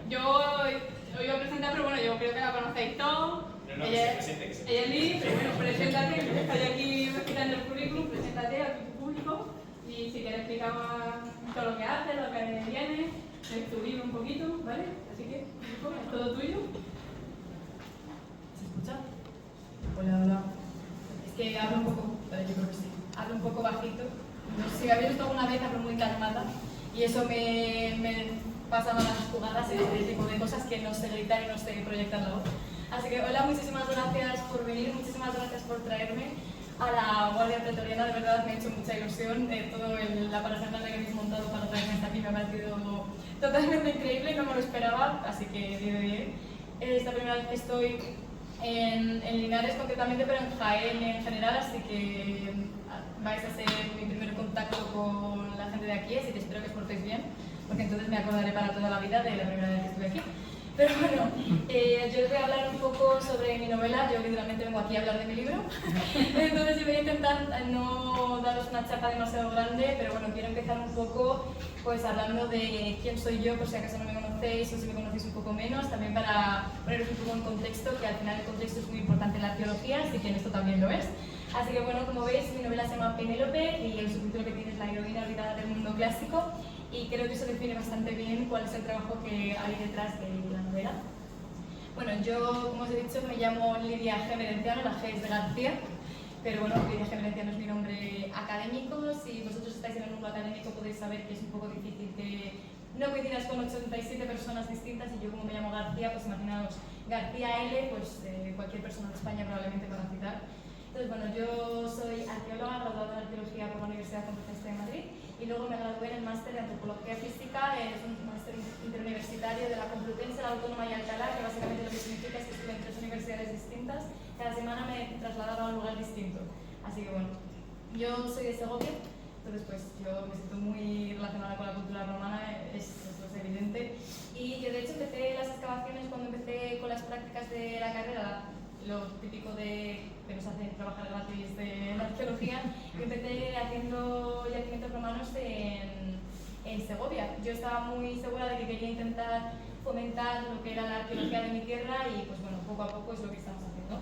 Yo iba a presentar, pero bueno, yo creo que la conocéis todos. No, ella que se presente. Ella es Liz, pero bueno, preséntate, que estoy aquí quitando el currículum, preséntate a tu público y si quieres explicar todo lo que haces, lo que tienes, descubrir un poquito, ¿vale? Así que, es todo tuyo. ¿Se escucha? Hola, hola. Es que hablo un poco, vale, yo creo que sí. Hablo un poco bajito. No sé si me habéis visto alguna vez, hablo muy calmada y eso me pasa malas jugadas y este tipo de cosas que no sé gritar y no sé proyectar la voz. Así que hola, muchísimas gracias por venir, muchísimas gracias por traerme a la Guardia Pretoriana. De verdad me ha hecho mucha ilusión. Todo la parafernalia que habéis montado para traerme hasta aquí me ha parecido totalmente increíble, no me lo esperaba, así que 10 de 10. Es la primera vez que estoy en Linares concretamente, pero en Jaén en general, así que vais a ser mi primer contacto con la gente de aquí, así que espero que os portéis bien, porque entonces me acordaré para toda la vida de la primera vez que estuve aquí. Pero bueno, yo les voy a hablar un poco sobre mi novela. Yo literalmente vengo aquí a hablar de mi libro. Entonces yo voy a intentar no daros una chapa demasiado grande, pero bueno, quiero empezar un poco pues hablando de quién soy yo, por si acaso no me conocéis o si me conocéis un poco menos, también para poneros un poco en contexto, que al final el contexto es muy importante en la arqueología, así que en esto también lo es. Así que bueno, como veis, mi novela se llama Penélope y el subtítulo que tiene es La heroína olvidada del mundo clásico. Y creo que eso define bastante bien cuál es el trabajo que hay detrás de la novela. Bueno, yo, como os he dicho, me llamo Lidia G. Merenciano, la G es de García, pero bueno, Lidia G. Merenciano es mi nombre académico. Si vosotros estáis en el mundo académico podéis saber que es un poco difícil que no coincidas con 87 personas distintas, y yo como me llamo García, pues imaginaos, García L, pues cualquier persona de España probablemente para citar. Entonces, bueno, yo soy arqueóloga, graduada en arqueología por la Universidad Complutense de Madrid, y luego me gradué en el máster de antropología física, es un máster interuniversitario de la Complutense, la Autónoma y Alcalá, que básicamente lo que significa es que estuve en 3 universidades distintas. Cada semana me trasladaba a un lugar distinto. Así que bueno, yo soy de Segovia, entonces pues yo me siento muy relacionada con la cultura romana, es evidente. Y yo de hecho empecé las excavaciones cuando empecé con las prácticas de la carrera, lo típico de que nos hacen trabajar gratis de la arqueología. Yo empecé haciendo yacimientos romanos en Segovia. Yo estaba muy segura de que quería intentar fomentar lo que era la arqueología de mi tierra y pues bueno, poco a poco es lo que estamos haciendo.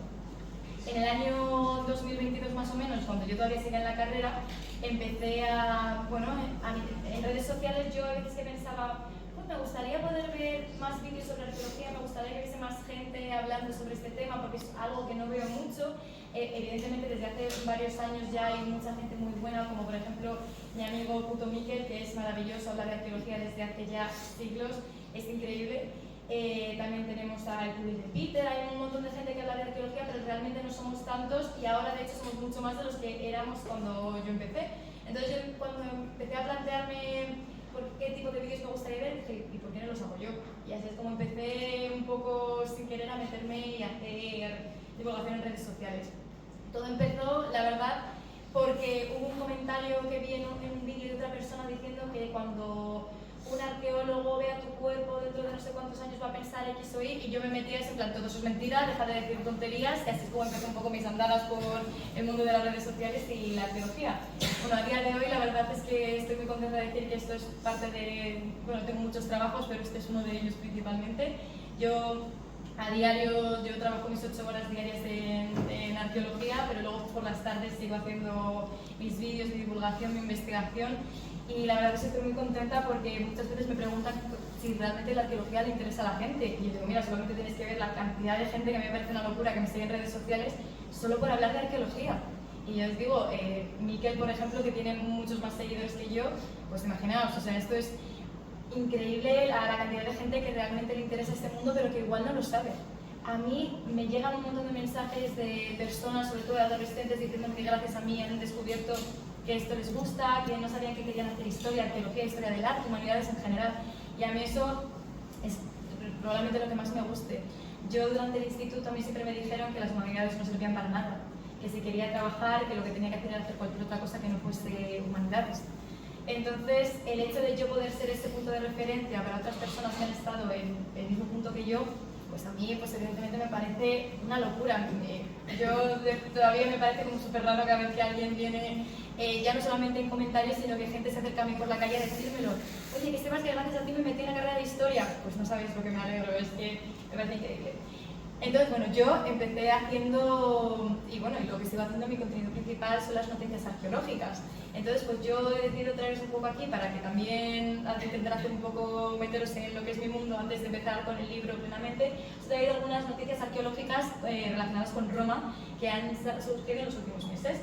En el año 2022 más o menos, cuando yo todavía seguía en la carrera, empecé en redes sociales yo a veces que pensaba, me gustaría poder ver más vídeos sobre arqueología, me gustaría que hubiese más gente hablando sobre este tema, porque es algo que no veo mucho. Evidentemente desde hace varios años ya hay mucha gente muy buena, como por ejemplo mi amigo Puto Miquel, que es maravilloso, habla de arqueología desde hace ya siglos, es increíble. También tenemos al Club de Peter, hay un montón de gente que habla de arqueología, pero realmente no somos tantos, y ahora de hecho somos mucho más de los que éramos cuando yo empecé. Entonces yo cuando empecé a plantearme por qué tipo de vídeos me gustaría ver, dije, ¿y por qué no los hago yo? Y así es como empecé un poco sin querer a meterme y a hacer divulgación en redes sociales. Todo empezó, la verdad, porque hubo un comentario que vi en un vídeo de otra persona diciendo que cuando un arqueólogo vea tu cuerpo dentro de no sé cuántos años va a pensar X o Y, y yo me metí a eso, en plan, todo eso es mentira, deja de decir tonterías, y así es como empecé un poco mis andadas por el mundo de las redes sociales y la arqueología. Bueno, a día de hoy la verdad es que estoy muy contenta de decir que esto es parte de, bueno, tengo muchos trabajos, pero este es uno de ellos principalmente. Yo a diario, yo trabajo mis 8 horas diarias en arqueología, pero luego por las tardes sigo haciendo mis vídeos, mi divulgación, mi investigación. Y la verdad es que estoy muy contenta porque muchas veces me preguntan si realmente la arqueología le interesa a la gente. Y yo digo, mira, solamente tienes que ver la cantidad de gente que me parece una locura que me sigue en redes sociales solo por hablar de arqueología. Y yo os digo, Miquel, por ejemplo, que tiene muchos más seguidores que yo, pues imaginaos, o sea, esto es increíble la cantidad de gente que realmente le interesa este mundo, pero que igual no lo sabe. A mí me llegan un montón de mensajes de personas, sobre todo de adolescentes, diciendo que gracias a mí han descubierto que esto les gusta, que no sabían que querían hacer historia, arqueología, historia del arte, humanidades en general. Y a mí eso es probablemente lo que más me guste. Yo durante el instituto a mí siempre me dijeron que las humanidades no servían para nada, que si quería trabajar, que lo que tenía que hacer era hacer cualquier otra cosa que no fuese humanidades. Entonces, el hecho de yo poder ser ese punto de referencia para otras personas que han estado en el mismo punto que yo, Pues a mí, pues evidentemente me parece una locura. Todavía me parece como súper raro cada vez que alguien viene, ya no solamente en comentarios, sino que gente se acerca a mí por la calle a decírmelo. Oye, que sepas que gracias a ti me metí en la carrera de historia. Pues no sabéis lo que me alegro, es que me parece increíble. Entonces, bueno, yo empecé haciendo, y lo que sigo haciendo, mi contenido principal son las noticias arqueológicas. Entonces, pues yo he decidido traeros un poco aquí para que también, al intentar hacer un poco, meteros en lo que es mi mundo antes de empezar con el libro plenamente, os he traído algunas noticias arqueológicas relacionadas con Roma que han surgido en los últimos meses.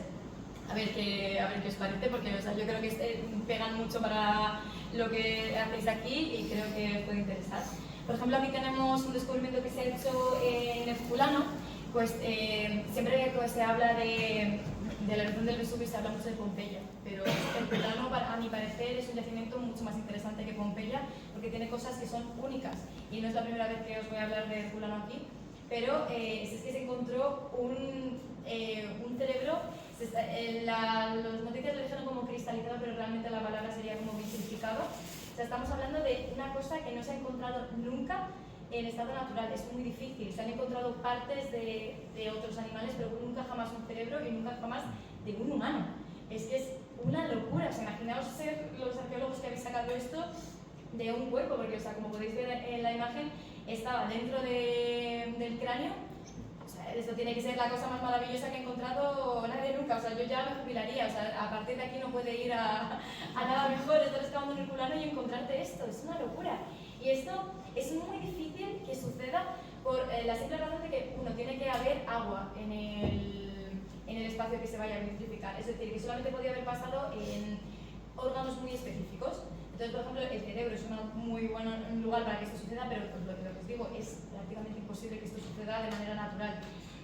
A ver qué os parece, porque yo creo que pegan mucho para lo que hacéis aquí y creo que os puede interesar. Por ejemplo, aquí tenemos un descubrimiento que se ha hecho en Herculano. Pues siempre que se habla de la erupción del Vesubio se habla mucho de Pompeya, pero Herculano, a mi parecer, es un yacimiento mucho más interesante que Pompeya porque tiene cosas que son únicas. Y no es la primera vez que os voy a hablar de Herculano aquí, pero es que se encontró un cerebro. Las noticias lo dijeron como cristalizado, pero realmente la palabra sería como vitrificado. O sea, estamos hablando de una cosa que no se ha encontrado nunca en estado natural, es muy difícil. Se han encontrado partes de otros animales, pero nunca jamás un cerebro y nunca jamás de un humano. Es que es una locura. O sea, imaginaos ser los arqueólogos que habéis sacado esto de un cuerpo, porque, o sea, como podéis ver en la imagen, estaba dentro del cráneo. O sea, esto tiene que ser la cosa más maravillosa que he encontrado nadie nunca. O sea, yo ya me jubilaría. O sea, a partir de aquí no puede ir a nada mejor estar excavando en Herculano y encontrarte esto. Es una locura. Y esto es muy difícil que suceda por la simple razón de que, uno, tiene que haber agua en el espacio que se vaya a vitrificar. Es decir, que solamente podía haber pasado en órganos muy específicos. Entonces, por ejemplo, el cerebro es un muy buen lugar para que esto suceda, pero pues, lo que os digo, es prácticamente imposible que esto suceda de manera natural.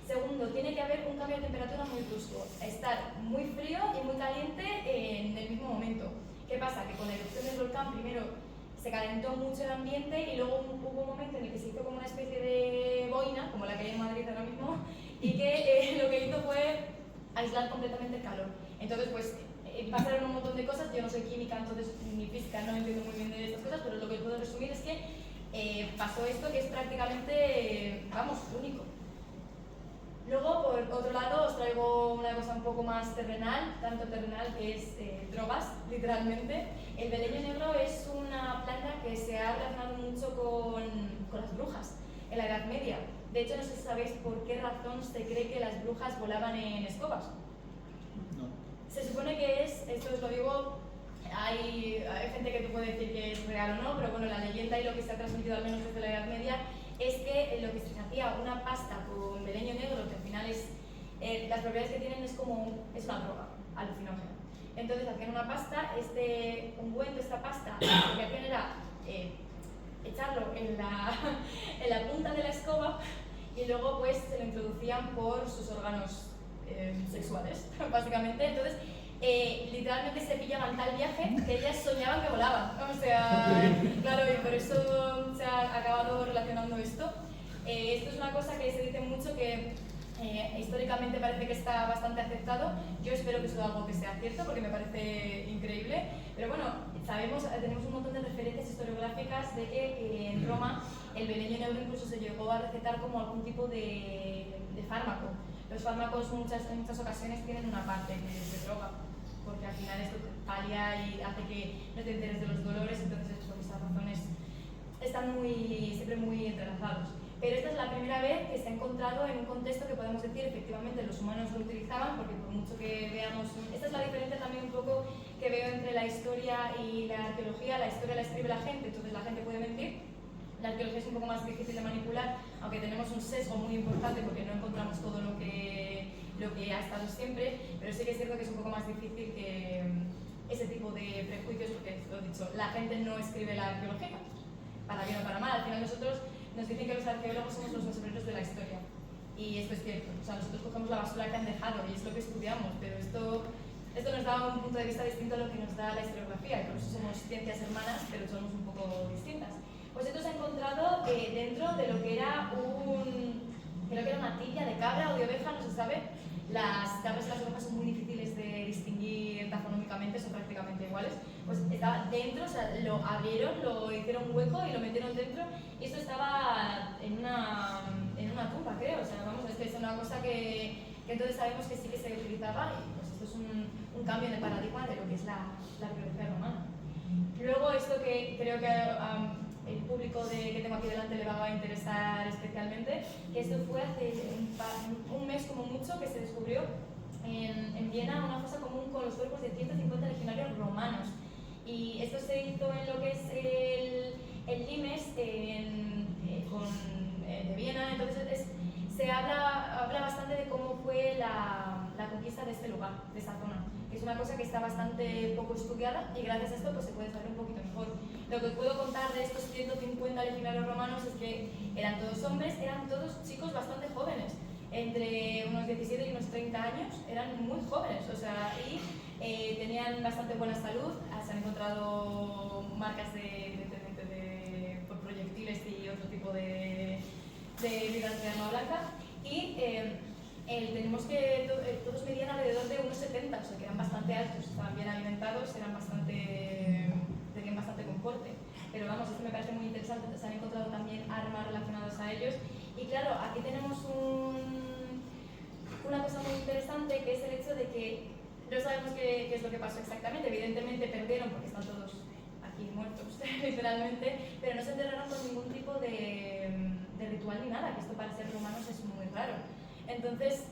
Segundo, tiene que haber un cambio de temperatura muy brusco, estar muy frío y muy caliente en el mismo momento. ¿Qué pasa? Que con la erupción del volcán primero se calentó mucho el ambiente y luego hubo un momento en el que se hizo como una especie de boina, como la que hay en Madrid ahora mismo, y que lo que hizo fue aislar completamente el calor. Entonces, pues, pasaron un montón de cosas. Yo no soy química, entonces ni física, no entiendo muy bien de estas cosas, pero lo que puedo resumir es que pasó esto que es prácticamente, único. Luego, por otro lado, os traigo una cosa un poco más terrenal, tanto terrenal que es drogas, literalmente. El beleño negro es una planta que se ha relacionado mucho con las brujas en la Edad Media. De hecho, no sé si sabéis por qué razón se cree que las brujas volaban en escobas. No. Se supone que esto os lo digo, hay gente que te puede decir que es real o no, pero bueno, la leyenda y lo que se ha transmitido al menos desde la Edad Media es que lo que se hacía una pasta con beleño negro, que al final las propiedades que tienen es una droga alucinógena. Entonces hacían una pasta, este ungüento, esta pasta, lo que hacían era echarlo en la punta de la escoba y luego pues se lo introducían por sus órganos sexuales, básicamente. Entonces, literalmente se pillaban tal viaje que ellas soñaban que volaban. O sea, claro, y por eso se ha acabado relacionando esto. Esto es una cosa que se dice mucho que históricamente parece que está bastante aceptado. Yo espero que sea algo que sea cierto porque me parece increíble. Pero bueno, tenemos un montón de referencias historiográficas de que en Roma el beleño negro incluso se llegó a recetar como algún tipo de fármaco. Los fármacos en muchas ocasiones tienen una parte que es de droga, porque al final esto palia y hace que no te enteres de los dolores, entonces por esas razones están siempre muy entrelazados. Pero esta es la primera vez que se ha encontrado en un contexto que podemos decir efectivamente los humanos lo utilizaban, porque por mucho que veamos, esta es la diferencia también un poco que veo entre la historia y la arqueología. La historia la escribe la gente, entonces la gente puede mentir. La arqueología es un poco más difícil de manipular, aunque tenemos un sesgo muy importante porque no encontramos todo lo que ha estado siempre, pero sí que es cierto que es un poco más difícil que ese tipo de prejuicios, porque lo he dicho, la gente no escribe la arqueología, para bien o para mal. Al final nosotros nos dicen que los arqueólogos somos los basureros de la historia, y esto es cierto. O sea, nosotros cogemos la basura que han dejado y es lo que estudiamos, pero esto nos da un punto de vista distinto a lo que nos da la historiografía, y por eso somos ciencias hermanas, pero somos un poco distintas. Pues esto se ha encontrado dentro de lo que era creo que era una tibia de cabra o de oveja, no se sabe. Las cabras y las ovejas son muy difíciles de distinguir taxonómicamente, son prácticamente iguales. pues estaba dentro, o sea, lo abrieron, lo hicieron un hueco y lo metieron dentro, y esto estaba en una tumba, creo, o sea, vamos, es que es una cosa que entonces sabemos que sí que se utilizaba, y pues esto es un cambio de paradigma de lo que es la arqueología romana. Luego, esto que creo que el público que tengo aquí delante le va a interesar especialmente, que esto fue hace un mes como mucho que se descubrió en Viena una fosa común con los cuerpos de 150 legionarios romanos. Y esto se hizo en lo que es el Limes de Viena, entonces se habla bastante de cómo fue la conquista de este lugar, de esa zona. Es una cosa que está bastante poco estudiada y gracias a esto pues, se puede saber un poquito mejor. Lo que os puedo contar de estos 150 legionarios romanos es que eran todos hombres, eran todos chicos bastante jóvenes, entre unos 17 y unos 30 años, eran muy jóvenes, o sea, y tenían bastante buena salud, se han encontrado marcas por proyectiles y otro tipo de heridas de arma blanca, y tenemos que todos medían alrededor de unos 70, o sea que eran bastante altos, estaban bien alimentados, tenían bastante confort. Pero vamos, esto me parece muy interesante, se han encontrado también armas relacionadas a ellos. Y claro, aquí tenemos una cosa muy interesante, que es el hecho de que no sabemos qué es lo que pasó exactamente. Evidentemente perdieron porque están todos aquí muertos, literalmente, pero no se enterraron con ningún tipo de ritual ni nada, que esto para ser romanos es muy raro. Entonces,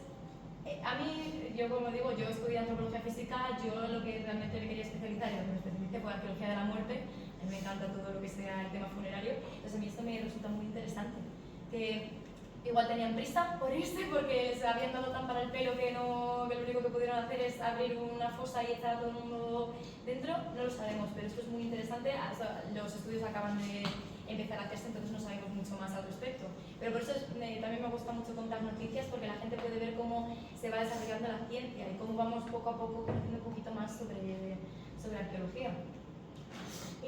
a mí, yo como digo, yo estudié antropología física, yo lo que realmente me quería especializar y lo que me especialicé fue arqueología de la muerte, a mí me encanta todo lo que sea el tema funerario, entonces a mí esto me resulta muy interesante, que igual tenían prisa por irse porque se habían dado tan para el pelo que lo único que pudieron hacer es abrir una fosa y echar a todo el mundo dentro, no lo sabemos, pero esto es muy interesante, los estudios acaban de empezar a hacerse, entonces no sabemos mucho más al respecto. Pero por eso también me gusta mucho contar noticias, porque la gente puede ver cómo se va desarrollando la ciencia y cómo vamos poco a poco conociendo un poquito más sobre arqueología.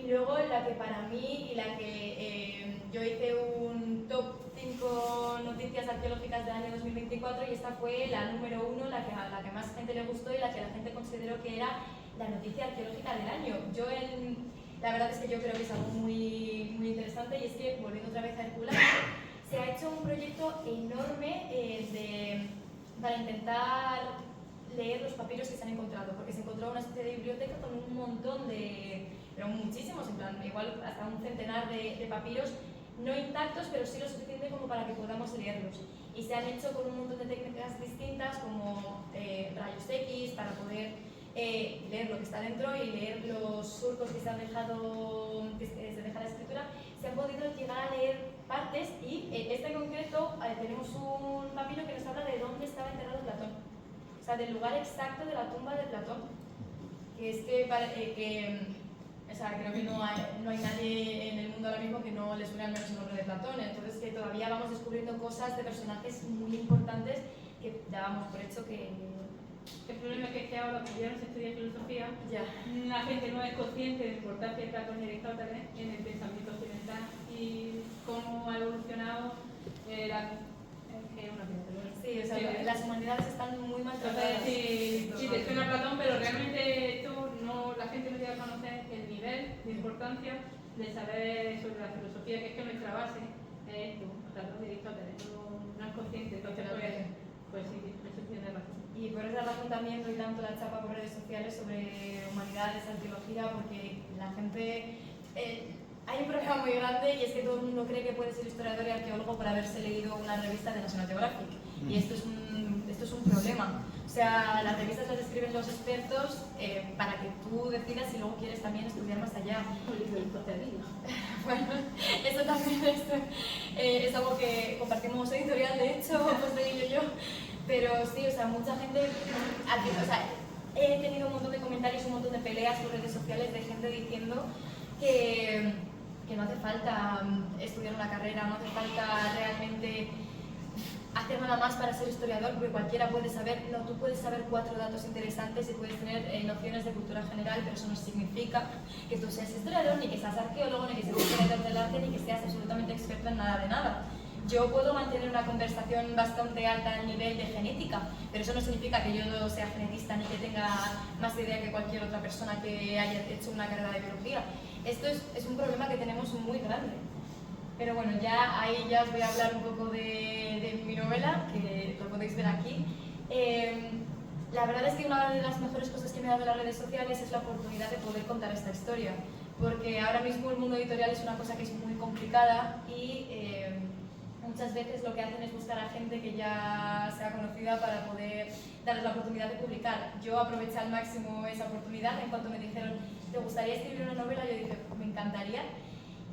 Y luego la que para mí, y la que yo hice un top 5 noticias arqueológicas del año 2024, y esta fue la número 1, la que más gente le gustó y la que la gente consideró que era la noticia arqueológica del año. La verdad es que yo creo que es algo muy, muy interesante, y es que, volviendo otra vez a Herculano, se ha hecho un proyecto enorme para intentar leer los papiros que se han encontrado, porque se encontró una especie de biblioteca con un montón pero muchísimos, en plan, igual hasta un centenar de papiros, no intactos, pero sí lo suficiente como para que podamos leerlos. Y se han hecho con un montón de técnicas distintas, como rayos X, para poder leer lo que está dentro y leer los surcos que se han dejado, que se deja la escritura. Se han podido llegar a leer partes, y en concreto tenemos un papiro que nos habla de dónde estaba enterrado Platón, o sea, del lugar exacto de la tumba de Platón, que es o sea, creo que no hay nadie en el mundo ahora mismo que no le suene al menos el nombre de Platón, entonces que todavía vamos descubriendo cosas de personajes muy importantes que dábamos por hecho que... El problema es que ahora, como ya no se estudia filosofía, ya. La gente no es consciente de la importancia de Platón y Aristóteles en el pensamiento occidental y cómo ha evolucionado Sí, o sea, las humanidades están muy maltratadas. Sí, te suena Platón, pero realmente esto la gente no llega a conocer el nivel de importancia de saber sobre la filosofía, que es que nuestra base es esto, Platón y Aristóteles, no es consciente, entonces pues sí, eso tiene razón. Y por esa razón también doy tanto la chapa por redes sociales sobre humanidades, arqueología, porque la gente... hay un problema muy grande, y es que todo el mundo cree que puede ser historiador y arqueólogo por haberse leído una revista de National Geographic. Y esto es un problema. O sea, las revistas las escriben los expertos para que tú decidas si luego quieres también estudiar más allá. Bueno, eso también es algo que compartimos editorial, de hecho, José y yo. Pero sí, o sea, mucha gente... O sea, he tenido un montón de comentarios, un montón de peleas por redes sociales de gente diciendo que no hace falta estudiar una carrera, no hace falta realmente hacer nada más para ser historiador, porque cualquiera puede saber, no, tú puedes saber 4 datos interesantes y puedes tener nociones de cultura general, pero eso no significa que tú seas historiador, ni que seas arqueólogo, ni que seas historiador del arte, ni que seas absolutamente experto en nada de nada. yo puedo mantener una conversación bastante alta en nivel de genética, pero eso no significa que yo no sea genetista ni que tenga más idea que cualquier otra persona que haya hecho una carrera de biología. Esto es un problema que tenemos muy grande. Pero bueno, ya ahí ya os voy a hablar un poco de mi novela, que lo podéis ver aquí. La verdad es que una de las mejores cosas que me ha dado las redes sociales es la oportunidad de poder contar esta historia, porque ahora mismo el mundo editorial es una cosa que es muy complicada y muchas veces lo que hacen es buscar a gente que ya sea conocida para poder darles la oportunidad de publicar. Yo aproveché al máximo esa oportunidad. En cuanto me dijeron, ¿te gustaría escribir una novela? Yo dije, me encantaría.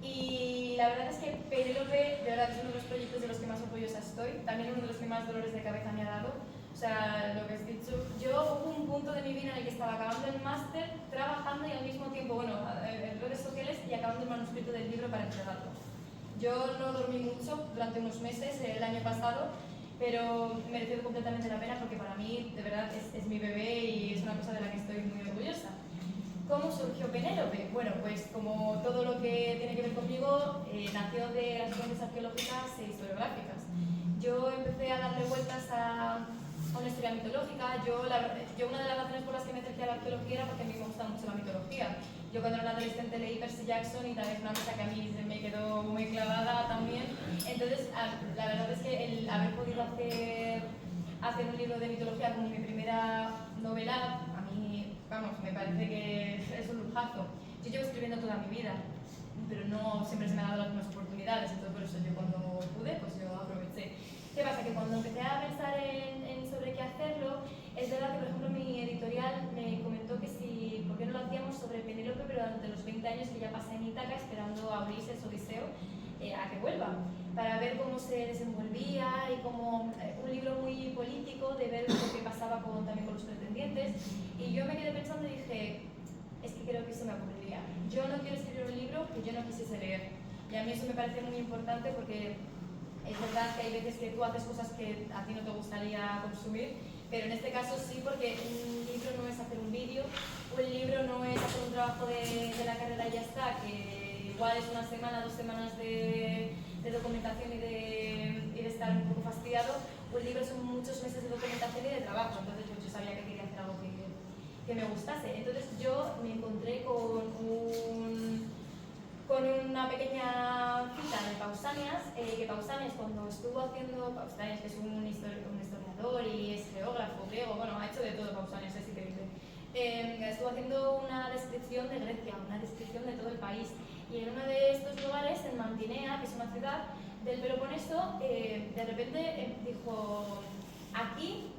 Y la verdad es que Penélope, de verdad, es uno de los proyectos de los que más orgullosa estoy, también uno de los que más dolores de cabeza me ha dado. O sea, lo que has dicho, yo hubo un punto de mi vida en el que estaba acabando el máster, trabajando y al mismo tiempo, bueno, en redes sociales y acabando el manuscrito del libro para entregarlo. Yo no dormí mucho durante unos meses el año pasado, pero mereció completamente la pena porque para mí, de verdad, es mi bebé y es una cosa de la que estoy muy orgullosa. ¿Cómo surgió Penélope? Bueno, pues como todo lo que tiene que ver conmigo, nació de las fuentes arqueológicas e historiográficas. Yo empecé a darle vueltas a una historia mitológica. Yo una de las razones por las que me acerqué a la arqueología era porque a mí me gusta mucho la mitología. Yo cuando era una adolescente leí Percy Jackson y tal vez una cosa que a mí se me quedó muy clavada también. Entonces, la verdad es que el haber podido hacer un libro de mitología como mi primera novela, a mí, vamos, me parece que es un lujazo. Yo llevo escribiendo toda mi vida, pero no siempre se me han dado las mismas oportunidades, entonces por eso yo cuando pude, pues yo aproveché. ¿Qué pasa? Que cuando empecé a pensar en sobre qué hacerlo, es verdad que, por ejemplo, mi editorial me comentó que si, ¿por qué no lo hacíamos sobre Penélope, pero durante los 20 años que ya pasé en Ítaca esperando a Ulises, Odiseo, a que vuelva, para ver cómo se desenvolvía y como un libro muy político de ver lo que pasaba también con los pretendientes. Y yo me quedé pensando y dije, es que creo que eso me ocurriría. Yo no quiero escribir un libro que yo no quisiese leer. Y a mí eso me parece muy importante porque es verdad que hay veces que tú haces cosas que a ti no te gustaría consumir, pero en este caso sí, porque un libro no es hacer un vídeo, un libro no es hacer un trabajo de la carrera y ya está, que igual es una semana, 2 semanas de documentación y de estar un poco fastidiado. Un libro son muchos meses de documentación y de trabajo, entonces yo sabía que quería hacer algo que me gustase. Entonces yo me encontré con una pequeña cita de Pausanias, que Pausanias cuando estuvo haciendo, Pausanias que es un historiador y es geógrafo griego, bueno, ha hecho de todo Pausanias, es increíble, estuvo haciendo una descripción de Grecia, una descripción de todo el país, y en uno de estos lugares, en Mantinea, que es una ciudad del Peloponeso, de repente dijo, aquí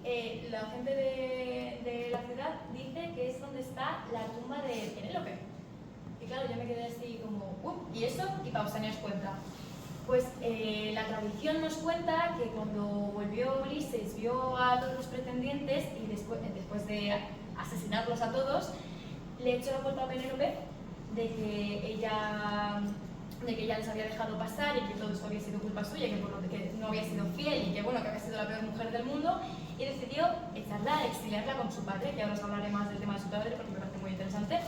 la gente de la ciudad dice que es donde está la tumba de Penélope. Y claro, yo me quedé así como, ¿y eso? Y Pausanias cuenta. Pues la tradición nos cuenta que cuando volvió Ulises, vio a todos los pretendientes y después de asesinarlos a todos, le echó la culpa a Penélope de que ella les había dejado pasar y que todo esto había sido culpa suya, que por lo que no había sido fiel y que bueno, que había sido la peor mujer del mundo, y decidió exiliarla con su padre, que ahora os hablaré más del tema de su padre porque me parece muy interesante.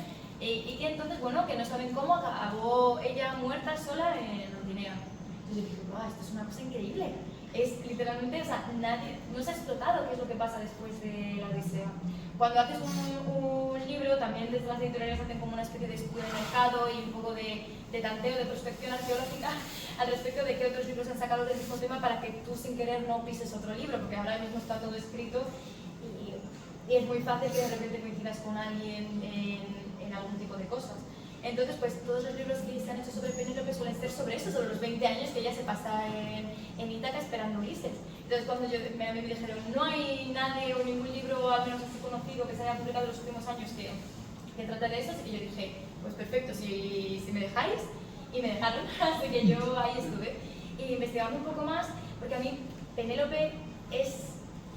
Y que entonces, bueno, que no saben cómo acabó ella muerta sola en Mantinea. Entonces yo dije, wow, esto es una cosa increíble. Es literalmente, o sea, no se ha explotado qué es lo que pasa después de la Odisea. Cuando haces un libro, también desde las editoriales hacen como una especie de estudio de mercado y un poco de tanteo, de prospección arqueológica al respecto de qué otros libros han sacado del mismo tema para que tú sin querer no pises otro libro, porque ahora mismo está todo escrito y es muy fácil que de repente coincidas con alguien en algún tipo de cosas. Entonces, pues todos los libros que se han hecho sobre Penélope suelen ser sobre eso, sobre los 20 años que ella se pasa en Ítaca esperando a Ulises. Entonces, cuando me dijeron, no hay nadie o ningún libro, al menos así conocido, que se haya publicado en los últimos años que trate de eso, así que yo dije, pues perfecto, si me dejáis, y me dejaron, así que yo ahí estuve. Y investigando un poco más, porque a mí Penélope es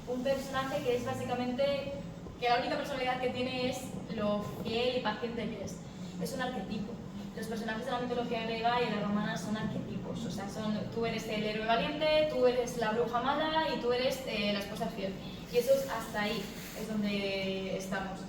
un personaje que es básicamente, que la única personalidad que tiene es lo fiel y paciente que es. Es un arquetipo. Los personajes de la mitología griega y de la romana son arquetipos, o sea, tú eres el héroe valiente, tú eres la bruja mala y tú eres la esposa fiel. Y eso es hasta ahí, es donde estamos.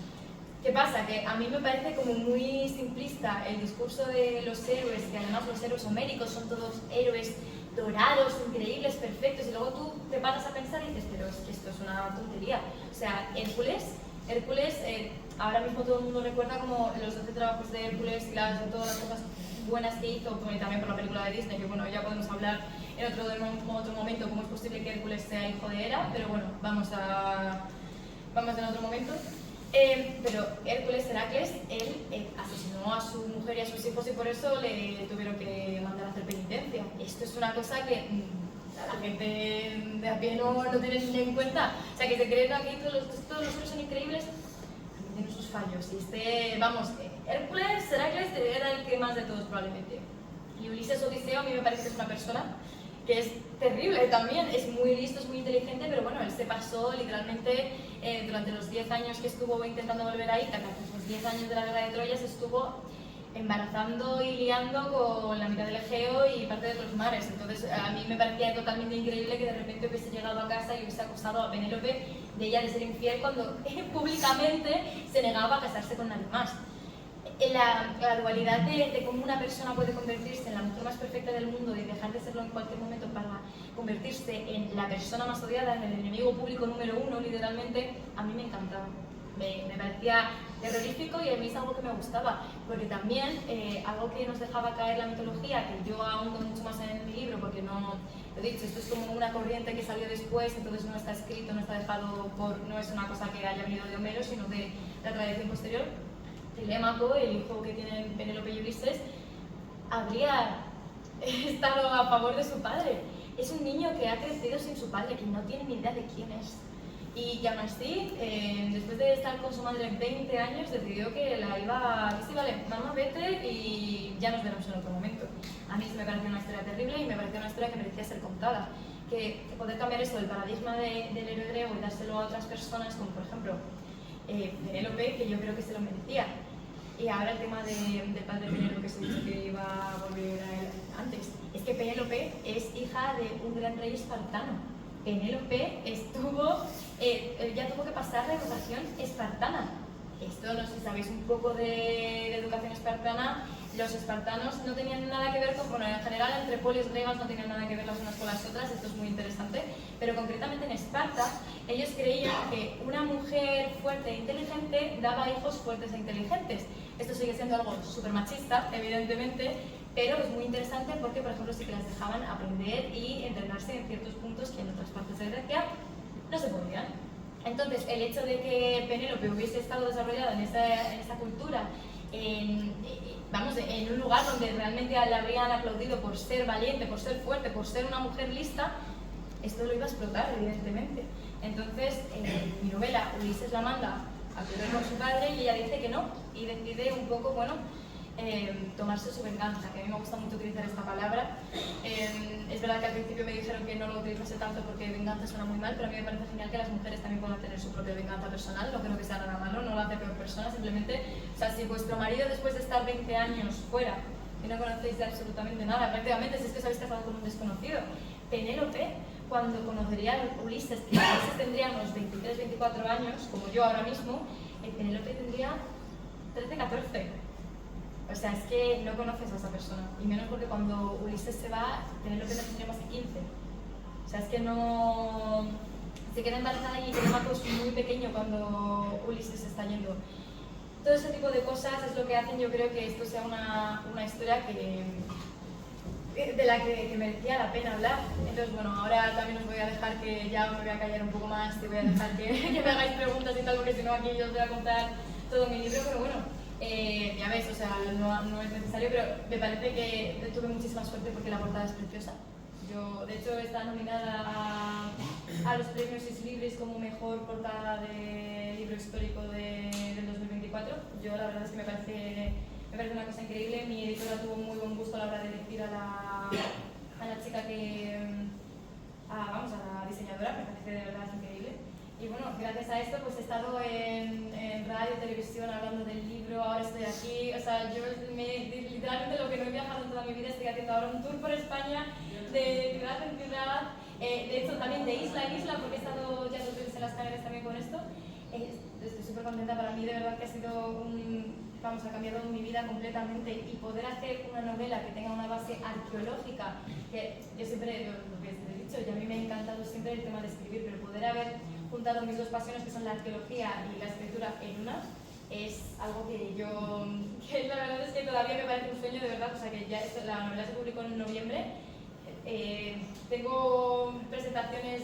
¿Qué pasa? Que a mí me parece como muy simplista el discurso de los héroes, que además los héroes homéricos son todos héroes dorados, increíbles, perfectos, y luego tú te paras a pensar y dices, pero es que esto es una tontería. O sea, Hércules, ahora mismo todo el mundo recuerda como los 12 trabajos de Hércules y todas las cosas buenas que hizo, y también por la película de Disney, que bueno, ya podemos hablar en otro momento cómo es posible que Hércules sea hijo de Hera, pero bueno, vamos en otro momento. Pero Hércules, Heracles, él asesinó a su mujer y a sus hijos y por eso le tuvieron que mandar a hacer penitencia. Esto es una cosa que la gente de a pie no tiene ni en cuenta. O sea, que se creen aquí todos los héroes son increíbles, tienen sus fallos. Y Hércules, Heracles era el que más de todos probablemente. Y Ulises Odiseo a mí me parece que es una persona que es terrible también, es muy listo, es muy inteligente, pero bueno, él se pasó literalmente durante los 10 años que estuvo intentando volver a Ítaca, los 10 años de la guerra de Troya, se estuvo embarazando y liando con la mitad del Egeo y parte de otros mares. Entonces a mí me parecía totalmente increíble que de repente hubiese llegado a casa y hubiese acusado a Penélope de ella de ser infiel cuando públicamente se negaba a casarse con nadie más. La dualidad de cómo una persona puede convertirse en la mujer más perfecta del mundo y dejar de serlo en cualquier momento para convertirse en la persona más odiada, en el enemigo público número 1, literalmente, a mí me encantaba. Me parecía terrorífico y a mí es algo que me gustaba, porque también algo que nos dejaba caer la mitología, que yo ahondo mucho más en mi libro, porque no, lo he dicho, esto es como una corriente que salió después, entonces no está escrito, no está dejado no es una cosa que haya venido de Homero, sino de la tradición posterior. Telémaco, el hijo que tienen Penélope y Ulises, habría estado a favor de su padre. Es un niño que ha crecido sin su padre, que no tiene ni idea de quién es. Y aún así, después de estar con su madre 20 años, decidió que sí, vale, mamá, vete y ya nos veremos en otro momento. A mí me pareció una historia terrible y me pareció una historia que merecía ser contada. Que poder cambiar eso del paradigma del héroe griego y dárselo a otras personas, como por ejemplo Penélope, que yo creo que se lo merecía. Y ahora el tema del padre de Penélope, que se dice que iba a volver a él antes. Es que Penélope es hija de un gran rey espartano. Penélope ya tuvo que pasar la educación espartana. Esto, no sé si sabéis un poco de educación espartana, los espartanos no tenían nada que ver con, bueno, en general entre polis griegas no tenían nada que ver las unas con las otras, esto es muy interesante, pero concretamente en Esparta ellos creían que una mujer fuerte e inteligente daba hijos fuertes e inteligentes. Esto sigue siendo algo súper machista, evidentemente, pero es muy interesante porque, por ejemplo, sí que las dejaban aprender y entrenarse en ciertos puntos que en otras partes de Grecia no se podían. Entonces, el hecho de que Penélope hubiese estado desarrollada en esa cultura, en un lugar donde realmente le habrían aplaudido por ser valiente, por ser fuerte, por ser una mujer lista, esto lo iba a explotar, evidentemente. Entonces, mi novela, Ulises la manda a correr con su padre y ella dice que no, y decide un poco, bueno, tomarse su venganza, que a mí me gusta mucho utilizar esta palabra. Es verdad que al principio me dijeron que no lo utilizase tanto porque venganza suena muy mal, pero a mí me parece genial que las mujeres también puedan tener su propia venganza personal, no creo que sea nada malo, no lo hace peor persona, simplemente, o sea, si vuestro marido después de estar 20 años fuera y no conocéis de absolutamente nada, prácticamente si es que os habéis casado con un desconocido, Penélope, cuando conocería a Ulises, que Ulises tendría unos 23, 24 años, como yo ahora mismo, Penélope tendría 13, 14. O sea, es que no conoces a esa persona, y menos porque cuando Ulises se va, Penélope no tendría más que 15. O sea, es que no... Se queda embarazada y Telémaco es muy pequeño cuando Ulises se está yendo. Todo ese tipo de cosas es lo que hacen, yo creo, que esto sea una historia de la que merecía la pena hablar. Entonces, bueno, ahora también os voy a dejar que ya me voy a callar un poco más y voy a dejar que me hagáis preguntas y tal, porque si no aquí yo os voy a contar todo mi libro, pero bueno, ya ves, o sea, no es necesario, pero me parece que tuve muchísima suerte porque la portada es preciosa. Yo, de hecho, está nominada a los premios Is Libris como mejor portada de libro histórico del 2024. Yo la verdad es que me parece una cosa increíble. Mi editora tuvo muy buen gusto a la hora de elegir a la chica a la diseñadora, me parece de verdad increíble. Y bueno, gracias a esto pues he estado en radio, televisión, hablando del libro, ahora estoy aquí, o sea, yo literalmente lo que no he viajado en toda mi vida, estoy haciendo ahora un tour por España, de ciudad en ciudad, de hecho también de isla en isla, porque he estado ya 2 veces en las Canarias también con esto. Estoy súper contenta, para mí de verdad que ha sido vamos, ha cambiado mi vida completamente, y poder hacer una novela que tenga una base arqueológica, que yo siempre, lo que he dicho, y a mí me ha encantado siempre el tema de escribir, pero poder haber juntado mis dos pasiones, que son la arqueología y la escritura, en una, es algo que la verdad es que todavía me parece un sueño, de verdad. O sea, que ya la novela se publicó en noviembre. Tengo presentaciones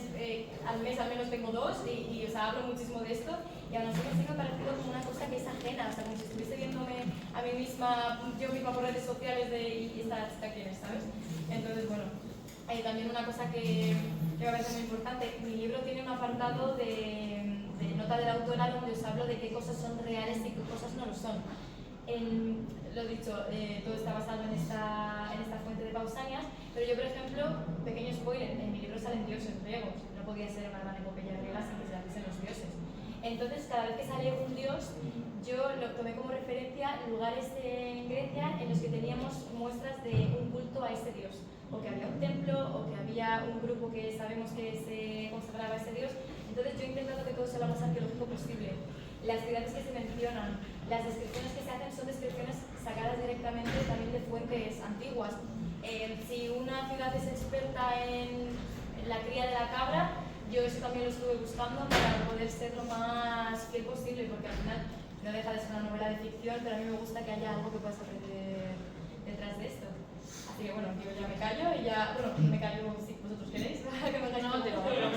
al mes, al menos tengo 2, y o sea, hablo muchísimo de esto, y aún así me sigue pareciendo como una cosa que es ajena, o sea, como si estuviese viéndome a mí misma, yo misma por redes sociales y esta chica quién es, ¿sabes? Entonces, bueno, también una cosa que me parece muy importante, mi libro tiene un apartado de nota de la autora donde os hablo de qué cosas son reales y qué cosas no lo son. Lo dicho, todo está basado en esta fuente de Pausanias, pero yo, por ejemplo, pequeño spoiler, en mi libro salen dioses griegos, no podía ser una gran epopeya griega sin que se hiciesen los dioses. Entonces, cada vez que sale un dios, yo lo tomé como referencia lugares en Grecia en los que teníamos muestras de un culto a ese dios, o que había un templo, o que había un grupo que sabemos que se consagraba a ese dios. Entonces, yo he intentado que todo sea lo más arqueológico posible. Las ciudades que se mencionan, las descripciones que se hacen son descripciones sacadas directamente también de fuentes antiguas. Si una ciudad es experta en la cría de la cabra, yo eso también lo estuve buscando para poder ser lo más fiel posible, porque al final no deja de ser una novela de ficción, pero a mí me gusta que haya algo que puedas aprender detrás de esto. Así que bueno, yo ya me callo y ya, bueno, me callo si vosotros queréis, que me callo. No, te lo voy a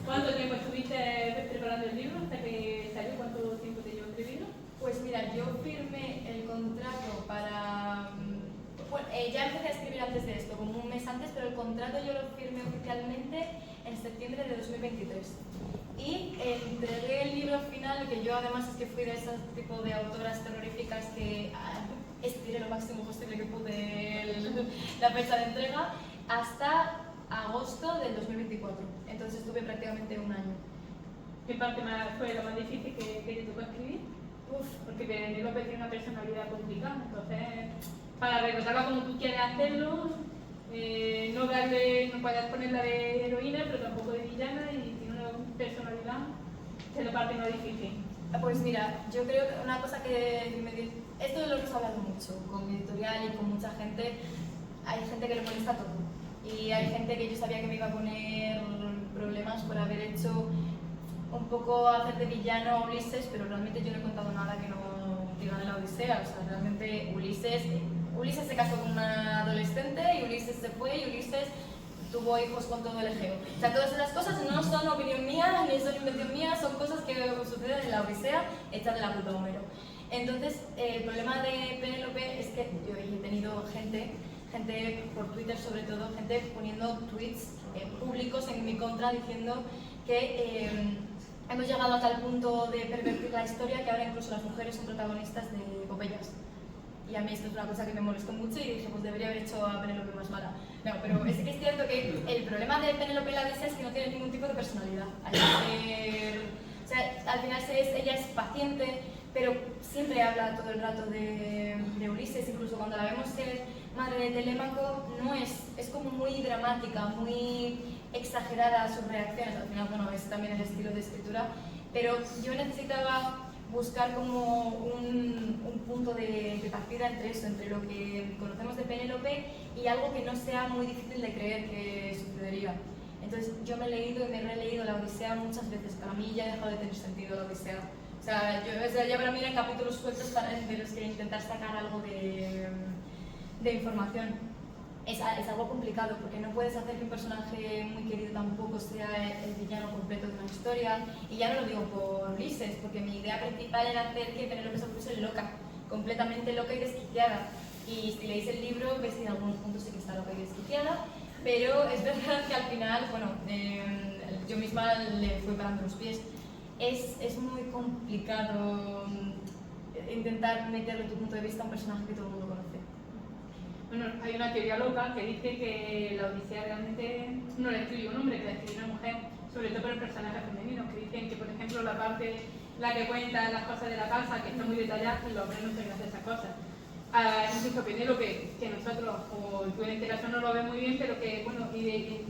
¿Cuánto tiempo estuviste preparando el libro hasta que salió? ¿Cuánto tiempo te llevó escribirlo? Pues mira, yo firmé el contrato para... Bueno, ya empecé a escribir antes de esto, como un mes antes, pero el contrato yo lo firmé oficialmente en septiembre de 2023. Y entregué el libro final, que yo además es que fui de ese tipo de autoras terroríficas que estiré lo máximo posible que pude la fecha de entrega, hasta agosto del 2024. Entonces estuve prácticamente un año. ¿Qué parte fue lo más difícil que te tocó escribir? Porque Penélope tiene una personalidad complicada, entonces para retratarla como tú quieres hacerlo, no puedes ponerla de heroína, pero tampoco de villana, y tiene una personalidad, es la parte más difícil. Pues mira, yo creo que una cosa que esto es lo que hemos hablado mucho con mi editorial y con mucha gente. Hay gente que le molesta todo, y hay gente que yo sabía que me iba a poner problemas por haber hecho un poco hacer de villano a Ulises, pero realmente yo no he contado nada que no diga de la Odisea. O sea, realmente Ulises se casó con una adolescente, y Ulises se fue, y Ulises tuvo hijos con todo el Egeo. O sea, todas esas cosas no son opinión mía, ni son invención mía, son cosas que suceden en la Odisea, hechas de la puta Homero. Entonces, el problema de Penélope es que yo he tenido gente por Twitter sobre todo, gente poniendo tweets públicos en mi contra diciendo que hemos llegado a tal punto de pervertir la historia que ahora incluso las mujeres son protagonistas de epopeyas. Y a mí esto es una cosa que me molestó mucho, y dije, pues debería haber hecho a Penélope más mala. No, pero es que es cierto que el problema de Penélope en la Odisea es que no tiene ningún tipo de personalidad. O sea, al final ella es paciente, pero siempre habla todo el rato de Ulises. Incluso cuando la vemos ser madre de Telémaco, no es como muy dramática, muy exagerada sus reacciones. Al final, bueno, es también el estilo de escritura, pero yo necesitaba buscar como un punto de partida entre eso, entre lo que conocemos de Penélope y algo que no sea muy difícil de creer que sucedería. Entonces yo me he leído y me he releído la Odisea muchas veces. Para mí ya ha dejado de tener sentido la Odisea. O sea, ya para mí eran capítulos sueltos de los que intentar sacar algo de información. Es algo complicado, porque no puedes hacer que un personaje muy querido tampoco sea el villano completo de una historia. Y ya no lo digo por Ulises, porque mi idea principal era hacer que Penélope se fuese loca, completamente loca y desquiciada. Y si leéis el libro, veis que en algunos puntos sí que está loca y desquiciada, pero es verdad que al final, bueno, yo misma le fui parando los pies. Es muy complicado intentar meterle tu punto de vista a un personaje que todo el mundo conoce. Bueno, hay una teoría loca que dice que la Odisea realmente no la escribió un hombre, que la escribió una mujer, sobre todo por el personaje femenino, que dicen que, por ejemplo, la parte, la que cuenta las cosas de la casa, que está muy detallada, y los hombres no suelen hacer esas cosas. incluso Penélope, que nosotros, o tú en este caso no lo ves muy bien, pero que, bueno,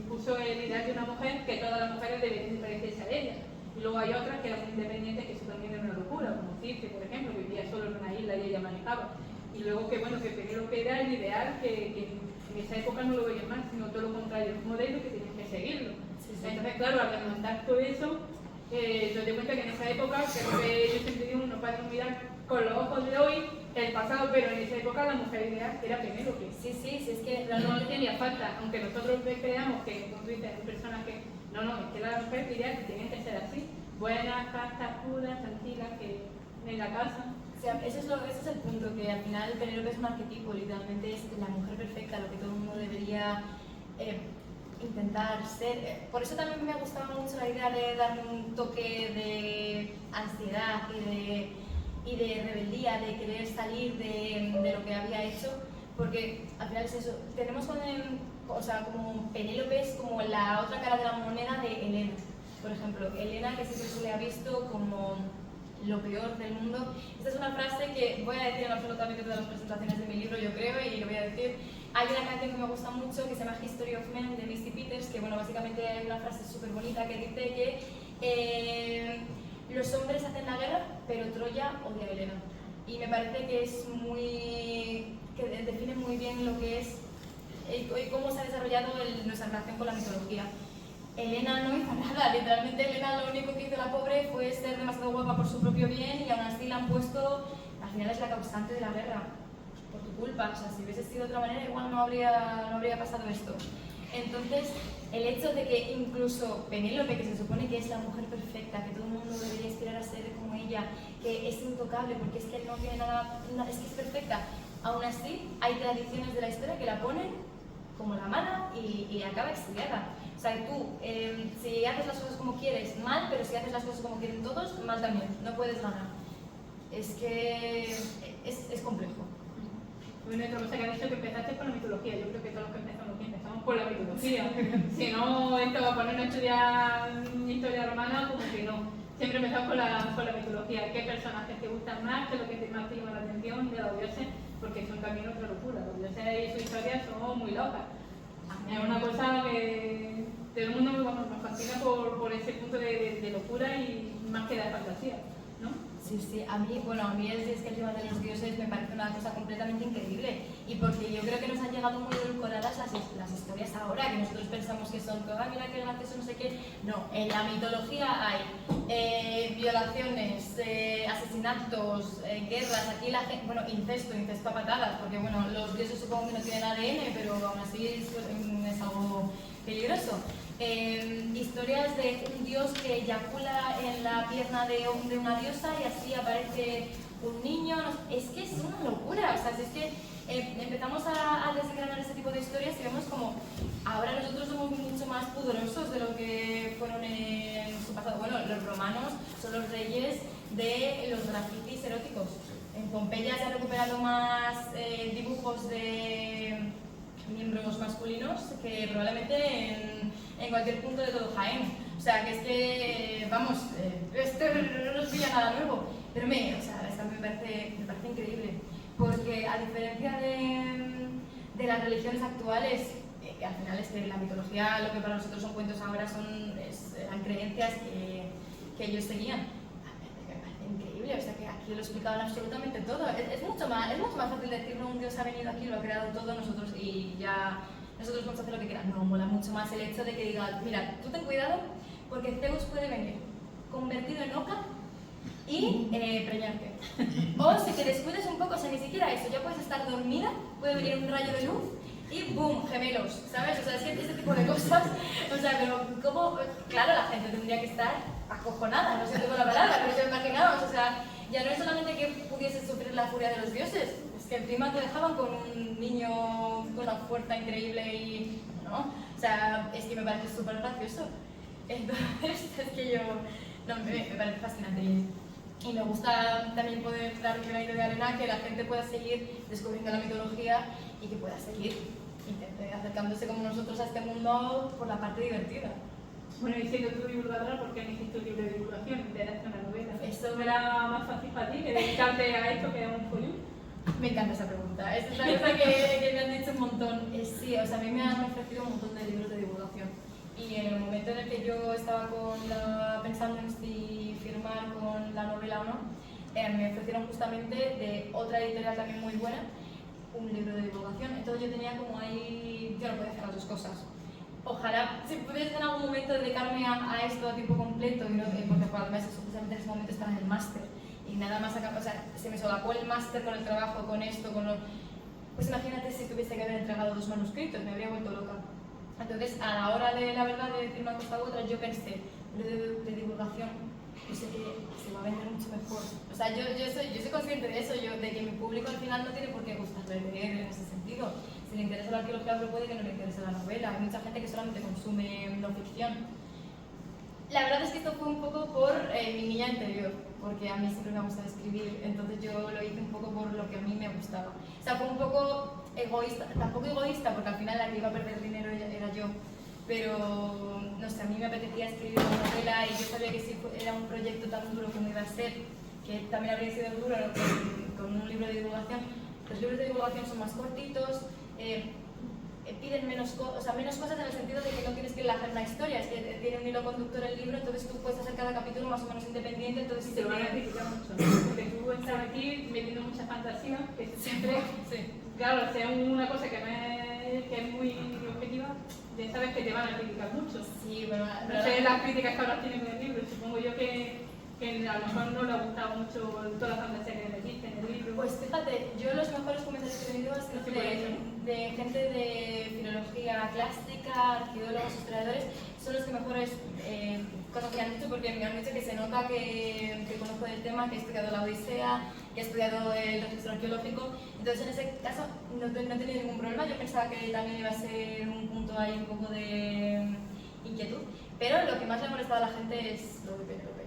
puso el ideal de una mujer que todas las mujeres deberían de parecerse a ella. Y luego hay otras que eran muy independientes, que eso también era una locura, como Circe, por ejemplo, que vivía solo en una isla y ella manejaba. Y luego que, bueno, que Penélope era el ideal, que en esa época no lo veían más, sino todo lo contrario, un modelo que tenían que seguirlo. Entonces, claro, al desmontar todo eso, yo te cuenta que en esa época, que yo siempre digo, no podemos mirar con los ojos de hoy el pasado, pero en esa época la mujer ideal era Penélope. Sí, es que No le tenía falta, aunque nosotros creamos que, como tú dices, hay personas que no, es que la mujer ideal que tienen que ser así, buenas, castas, puras, tranquilas, que en la casa. O sea, ese es el punto, que al final Penélope es un arquetipo, literalmente es la mujer perfecta, lo que todo el mundo debería intentar ser. Por eso también me gustaba mucho la idea de darle un toque de ansiedad y de rebeldía, de querer salir de lo que había hecho, porque al final es eso. Tenemos como Penélope es como la otra cara de la moneda de Helena, por ejemplo. Helena, que siempre se le ha visto como lo peor del mundo. Esta es una frase que voy a decir en absolutamente todas las presentaciones de mi libro, yo creo, y lo voy a decir. Hay una canción que me gusta mucho que se llama History of Men de Misty Peters, que bueno, básicamente hay una frase súper bonita que dice que los hombres hacen la guerra, pero Troya odia a Helena. Y me parece que es que define muy bien lo que es y cómo se ha desarrollado nuestra relación con la mitología. Helena no hizo nada, literalmente Helena lo único que hizo la pobre fue ser demasiado guapa por su propio bien y aún así la han puesto, al final es la causante de la guerra, por tu culpa, o sea, si hubiese sido de otra manera igual no habría pasado esto. Entonces, el hecho de que incluso Penélope, que se supone que es la mujer perfecta, que todo el mundo debería aspirar a ser como ella, que es intocable porque es que no tiene nada, es que es perfecta, aún así hay tradiciones de la historia que la ponen como la mala y acaba exiliada. O sea, tú, si haces las cosas como quieres, mal, pero si haces las cosas como quieren todos, mal también, no puedes ganar. Es que es complejo. Bueno, otra cosa que has dicho que empezaste con la mitología. Yo creo que todos los que empezamos aquí empezamos por la mitología. Si no, esto va a ponernos a estudiar historia romana, como que no. Siempre empezamos con la mitología. ¿Qué personajes te gustan más? ¿Qué es lo que más te llama la atención de los dioses? Porque son también otra locura. Los dioses y sus historias son muy locas. Es una cosa que todo el mundo nos fascina por ese punto de locura y más que de fantasía, ¿no? Sí, a mí es que el tema de los dioses me parece una cosa completamente increíble y porque yo creo que nos han llegado muy edulcoradas las historias ahora, que nosotros pensamos que son toda mira que gracioso, no sé qué. No, en la mitología hay violaciones, asesinatos, guerras, aquí la gente, bueno, incesto a patadas, porque bueno, los dioses supongo que no tienen ADN, pero aún así es algo peligroso. Historias de un dios que eyacula en la pierna de una diosa y así aparece un niño. Es que es una locura, o sea, es que empezamos a desgranar ese tipo de historias y vemos como ahora nosotros somos mucho más pudorosos de lo que fueron en su pasado. Bueno, los romanos son los reyes de los grafitis eróticos. En Pompeya se han recuperado más dibujos de miembros masculinos que probablemente en cualquier punto de todo Jaén. O sea, que es que, vamos, esto no nos pilla nada nuevo. Pero esta me parece increíble. Porque a diferencia de las religiones actuales, al final es que la mitología, lo que para nosotros son cuentos ahora, eran creencias que ellos seguían. Me parece increíble, o sea, que aquí lo explicaban absolutamente todo. Es mucho más fácil decir, no, un dios ha venido aquí, lo ha creado todo, nosotros podemos hacer lo que quieran. No, mola mucho más el hecho de que diga, mira, tú ten cuidado porque Zeus puede venir convertido en oca y preñarte. O si te descuides un poco, o sea, ni siquiera eso, ya puedes estar dormida, puede venir un rayo de luz y ¡boom! Gemelos, ¿sabes? O sea, es que ese tipo de cosas, o sea, pero ¿cómo? Claro, la gente tendría que estar acojonada, no sé tengo la palabra, pero se imaginaos, o sea, ya no es solamente que pudieses sufrir la furia de los dioses, es que encima te dejaban con un niño con una fuerza increíble y, ¿no? O sea, es que me parece súper gracioso. Entonces, es que me parece fascinante y me gusta también poder dar mi granito de arena, que la gente pueda seguir descubriendo la mitología y que pueda seguir acercándose como nosotros a este mundo por la parte divertida. Bueno, y siendo tú divulgadora, ¿por qué no hiciste un libro de divulgación? Te das una novela. Eso ¿No era más fácil para ti que dedicarte a esto que a un follón? Me encanta esa pregunta. Esa es la cosa que me han dicho un montón. Sí, o sea, a mí me han ofrecido un montón de libros de divulgación. Y en el momento en el que yo estaba pensando en si firmar con la novela o no, me ofrecieron justamente de otra editorial también muy buena un libro de divulgación. Entonces yo tenía como ahí, yo no podía hacer las dos cosas. Ojalá, si pudiese en algún momento dedicarme a esto a tiempo completo, y no, porque además justamente en ese momento estaba en el máster y nada más acá, o sea, se me solapó el máster con el trabajo, con esto, con lo... Pues imagínate si tuviese que haber entregado 2 manuscritos, me habría vuelto loca. Entonces, a la hora de la verdad de decir una cosa u otra, yo pensé, lo de divulgación, yo sé que se va a vender mucho mejor. O sea, yo soy consciente de eso, de que mi público al final no tiene por qué gustarle leer en ese sentido. Si le interesa la arqueología, pero puede que no le interese la novela. Hay mucha gente que solamente consume no ficción. La verdad es que esto fue un poco por mi niña interior, porque a mí siempre me ha gustado escribir, entonces yo lo hice un poco por lo que a mí me gustaba. O sea, fue un poco egoísta, tampoco egoísta, porque al final la que iba a perder dinero era yo, pero no sé, a mí me apetecía escribir una novela y yo sabía que si era un proyecto tan duro como iba a ser, que también habría sido duro con un libro de divulgación. Los libros de divulgación son más cortitos, piden menos cosas en el sentido de que no tienes que enlazar una historia, es que tiene un hilo conductor el libro, entonces tú puedes hacer cada capítulo más o menos independiente, entonces te lo van a criticar mucho, ¿no? Porque tú estás aquí metiendo mucha fantasía, que siempre, sí. claro, sea una cosa que, que es muy objetiva, ya sabes que te van a criticar mucho. Sí, bueno, no sé las críticas que ahora tienen con el libro, supongo yo que a lo mejor no le ha gustado mucho toda la fantasía que metiste en el libro. Pues fíjate, yo los mejores comentarios que he tenido han sido de gente de filología clásica, arqueólogos, historiadores, son los que mejores cosas que han dicho, porque me han dicho que se nota que conozco del tema, que he estudiado la Odisea, que he estudiado el registro arqueológico, entonces en ese caso no he tenido ningún problema. Yo pensaba que también iba a ser un punto ahí un poco de inquietud, pero lo que más le ha molestado a la gente es lo de Penélope.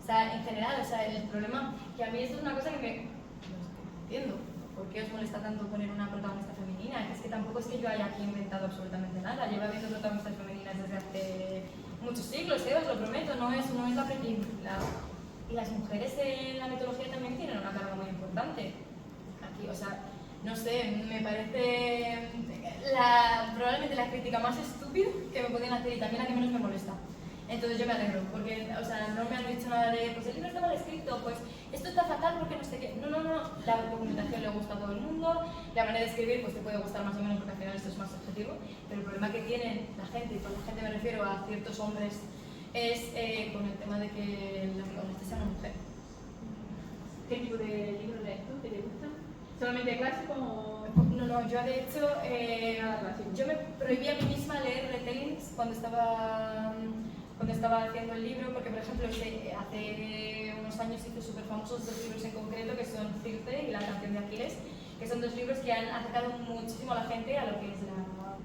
O sea, en general, o sea, el problema, que a mí esto es una cosa que no entiendo. ¿Por qué os molesta tanto poner una protagonista femenina? Es que tampoco es que yo haya aquí inventado absolutamente nada. Llevo habiendo protagonistas femeninas desde hace muchos siglos, os lo prometo, no es la primera. Y las mujeres en la mitología también tienen una carga muy importante. Aquí, o sea, no sé, me parece probablemente la crítica más estúpida que me podían hacer y también la que menos me molesta. Entonces yo me alegro, porque o sea, no me han dicho nada de, pues el libro está mal escrito, pues esto está fatal porque no sé qué. No, la documentación le gusta a todo el mundo, la manera de escribir pues te puede gustar más o menos porque al final esto es más objetivo, pero el problema que tienen la gente, y con la gente me refiero a ciertos hombres, es con el tema de que la protagonista sea una mujer. ¿Qué tipo de libro lees tú? ¿Qué te gusta? ¿Solamente clásico o...? No, yo de hecho, yo me prohibí a mí misma leer retellings cuando estaba haciendo el libro, porque por ejemplo hace unos años hizo súper famosos 2 libros en concreto, que son Circe y La canción de Aquiles, que son 2 libros que han acercado muchísimo a la gente a lo que es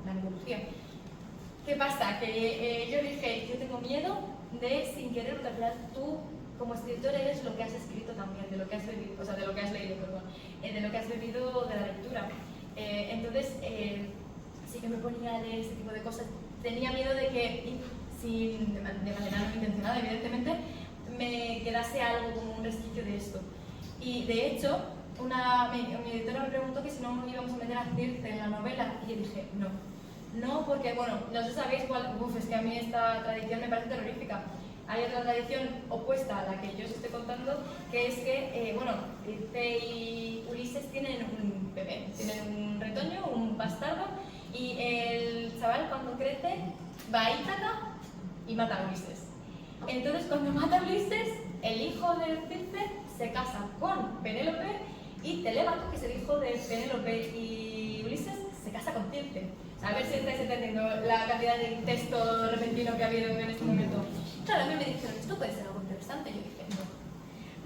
la mitología. ¿Qué pasa? Que yo dije, yo tengo miedo de, sin querer, porque al final tú como escritor eres lo que has escrito también, de lo que has bebido, o sea, de lo que has leído, perdón, de lo que has bebido de la lectura. Entonces, sí que me ponía a leer ese tipo de cosas. Tenía miedo de que, de manera no intencionada, evidentemente, me quedase algo como un resquicio de esto. Y de hecho, mi editora me preguntó que si no íbamos a meter a Circe en la novela, y yo dije, no, porque, bueno, no sé si sabéis cuál, es que a mí esta tradición me parece terrorífica. Hay otra tradición opuesta a la que yo os estoy contando, que es que, Circe y Ulises tienen un bebé, tienen un retoño, un bastardo, y el chaval cuando crece va a Ítaca y mata a Ulises. Entonces cuando mata a Ulises, el hijo de Circe se casa con Penélope y Telémaco, que es el hijo de Penélope y Ulises, se casa con Circe. A ver si estáis entendiendo la cantidad de texto repentino que ha habido en este momento. Claro, a mí me dijeron, esto puede ser algo interesante. Yo dije,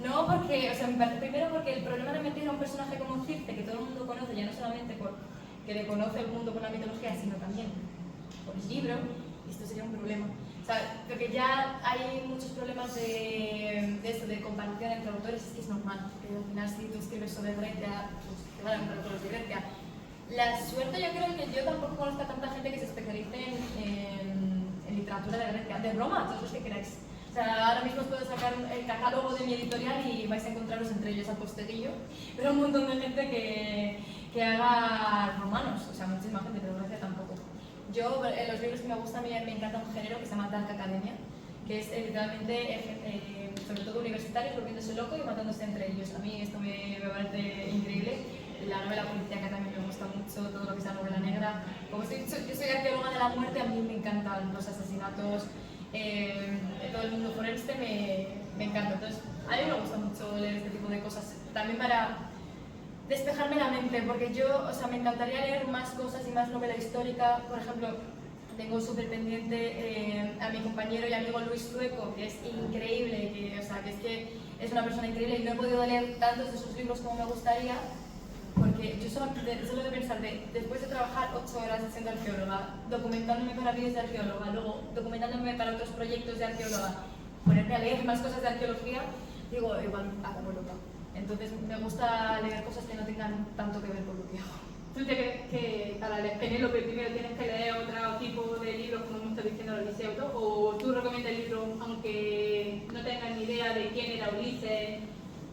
no, porque, o sea, primero porque el problema de meter a un personaje como Circe, que todo el mundo conoce, ya no solamente porque le conoce el mundo por la mitología, sino también por el libro, esto sería un problema. O sea, porque ya hay muchos problemas de comparación entre autores, es que es normal, que al final si tú escribes sobre Grecia, pues te van a encontrar autores de Grecia. La suerte yo creo que yo tampoco conozco a tanta gente que se especialice en literatura de Grecia, de Roma, todos los que queráis. O sea, ahora mismo os puedo sacar el catálogo de mi editorial y vais a encontraros entre ellos a posteriori, pero un montón de gente que haga romanos, o sea, muchísima gente, pero Grecia tampoco. Yo, los libros que me gustan, me encanta un género que se llama Dark Academia, que es literalmente, sobre todo universitarios, volviéndose loco y matándose entre ellos. A mí esto me parece increíble. La novela policíaca también me gusta mucho, todo lo que sea novela negra. Como yo soy arqueóloga de la muerte, a mí me encantan los asesinatos, todo el mundo forense me encanta. Entonces, a mí me gusta mucho leer este tipo de cosas, también para despejarme la mente, porque yo, o sea, me encantaría leer más cosas y más novela histórica. Por ejemplo, tengo súper pendiente a mi compañero y amigo Luis Zueco, que es increíble, que es una persona increíble y no he podido leer tantos de sus libros como me gustaría, porque yo solo de pensar, después de trabajar 8 horas siendo arqueóloga, documentándome para vídeos de arqueóloga, luego documentándome para otros proyectos de arqueóloga, ponerme a leer más cosas de arqueología, digo, igual acabo loca. Entonces me gusta leer cosas que no tengan tanto que ver con lo que hago. ¿Tú te crees que para leer Penélope primero tienes que leer otro tipo de libros, como hemos estado diciendo, la Odisea, o tú recomiendas el libro aunque no tengas ni idea de quién era Ulises,